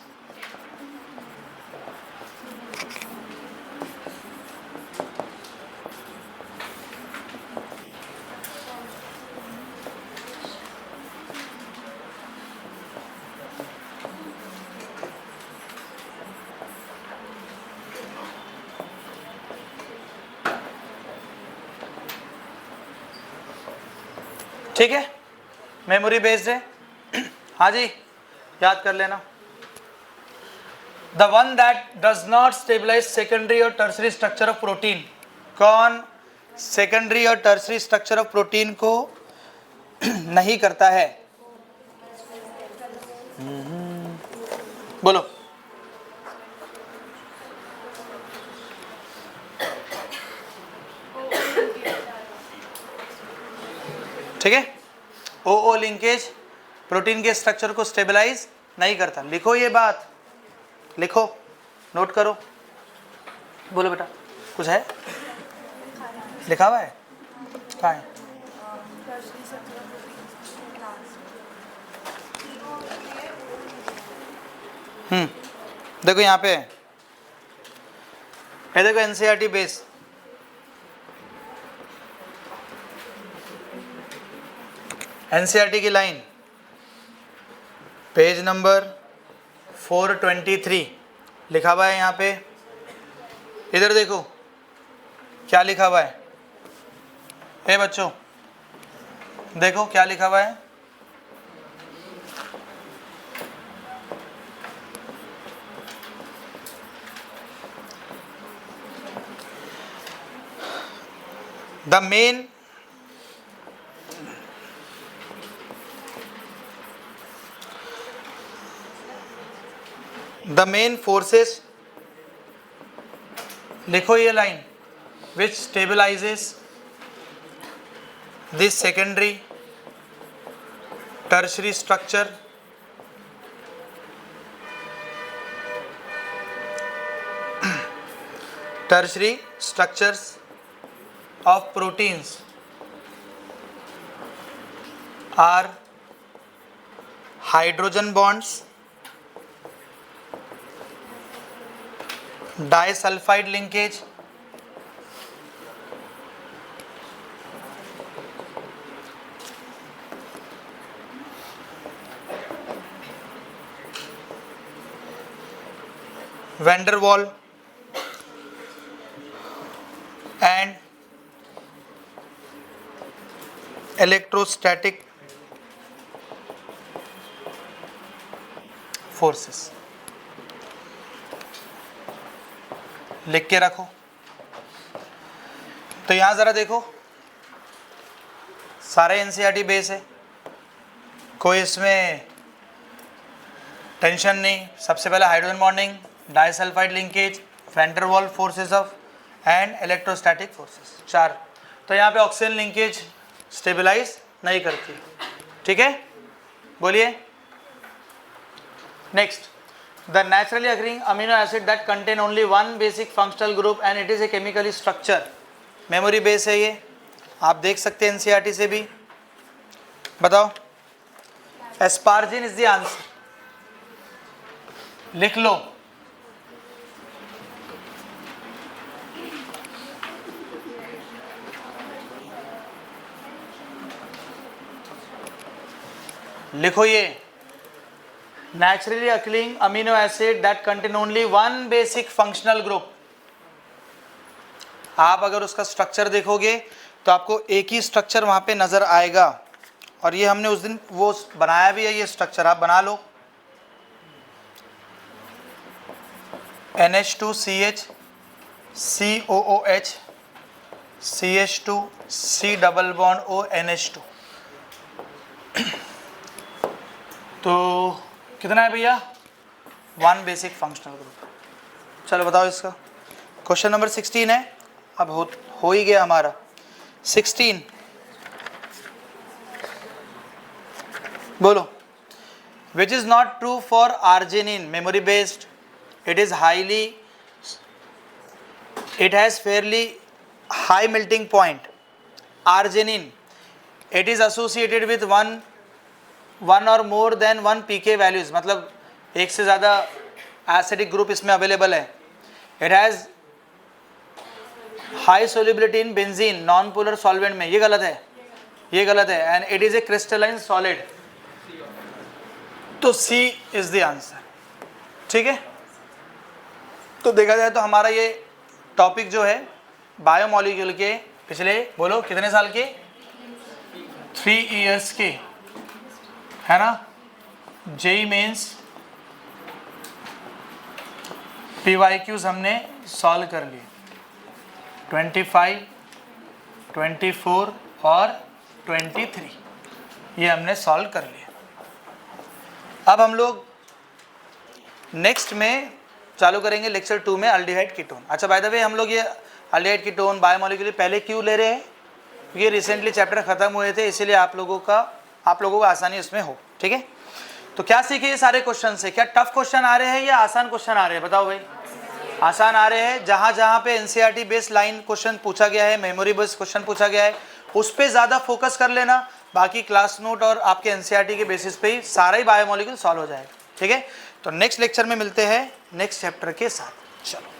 [SPEAKER 1] ठीक है, मेमोरी बेस्ड है। हाँ जी, याद कर लेना। The one that does not stabilise secondary और टर्सरी स्ट्रक्चर ऑफ प्रोटीन। कौन सेकेंडरी और टर्सरी स्ट्रक्चर ऑफ प्रोटीन को नहीं करता है? बोलो। ठीक है, ओ लिंकेज प्रोटीन के स्ट्रक्चर को स्टेबलाइज नहीं करता। लिखो ये बात, लिखो, नोट करो। बोलो बेटा, कुछ है लिखा हुआ है? कहाँ है? देखो यहाँ पे है, ये देखो एनसीईआरटी बेस, एनसीईआरटी की लाइन, पेज नंबर 423 लिखा हुआ है यहाँ पे। इधर देखो क्या लिखा हुआ है। हे बच्चों देखो क्या लिखा हुआ है। द मेन फोर्सेस, लिखो ये line, which stabilises this secondary tertiary structure tertiary structures of proteins are hydrogen bonds, disulfide linkage, van der Waal and electrostatic forces। लिख के रखो। तो यहां जरा देखो, सारे एनसीईआरटी बेस है, कोई इसमें टेंशन नहीं। सबसे पहले hydrogen bonding, disulphide linkage, van der Waals forces of and electrostatic forces, 4। तो यहाँ पे ऑक्सीजन लिंकेज स्टेबलाइज नहीं करती। ठीक है, बोलिए next. The naturally occurring amino acid that contain only one basic functional group and it is a chemically structure. Memory base है ये, आप देख सकते हैं एनसीईआरटी से भी। बताओ, एस्पार्जिन इज द आंसर, लिख लो। लिखो ये, naturally occurring amino acid that contain only one basic functional group. आप अगर उसका स्ट्रक्चर देखोगे तो आपको एक ही स्ट्रक्चर वहां पे नजर आएगा, और ये हमने उस दिन वो बनाया भी है, ये स्ट्रक्चर आप बना लो। NH2CH COOH CH2 C double bond O NH2। तो कितना है भैया? One basic functional group. चलो बताओ इसका। क्वेश्चन नंबर 16 है, अब हो ही गया हमारा 16। बोलो, which is not true for arginine, memory based. It has fairly high melting point. Arginine, it is associated with one or more than one pK values, मतलब एक से ज़्यादा एसिडिक ग्रुप इसमें अवेलेबल है. It has high solubility in benzene, non polar solvent में. ये गलत है, ये गलत है. And it is a crystalline solid. तो सी इज द आंसर. ठीक है, तो देखा जाए तो हमारा ये टॉपिक जो है बायोमॉलिक्यूल के पिछले बोलो कितने साल के 3 इयर्स के है ना. जेई मेंस PYQs हमने सॉल्व कर लिए 25, 24 और 23 ये हमने सॉल्व कर लिया. अब हम लोग नेक्स्ट में चालू करेंगे लेक्चर 2 में अल्डिहाइड कीटोन. अच्छा बाय द वे हम लोग ये अल्डिहाइड कीटोन बायोमॉलिक्यूल पहले क्यों ले रहे हैं, क्योंकि रिसेंटली चैप्टर खत्म हुए थे, इसीलिए आप लोगों को आसानी उसमें हो. ठीक है, तो क्या सीखे ये सारे क्वेश्चन से. क्या टफ क्वेश्चन आ रहे हैं या आसान क्वेश्चन आ रहे हैं, बताओ भाई. आसान आ रहे हैं. जहाँ जहाँ पे एनसीईआरटी बेस्ड लाइन क्वेश्चन पूछा गया है, मेमोरी बेस्ड क्वेश्चन पूछा गया है, उस पर ज़्यादा फोकस कर लेना. बाकी क्लास नोट और आपके एनसीईआरटी के बेसिस पे ही सारा ही बायोमॉलिक्यूल सॉल्व हो जाएगा. ठीक है, तो नेक्स्ट लेक्चर में मिलते हैं नेक्स्ट चैप्टर के साथ. चलो.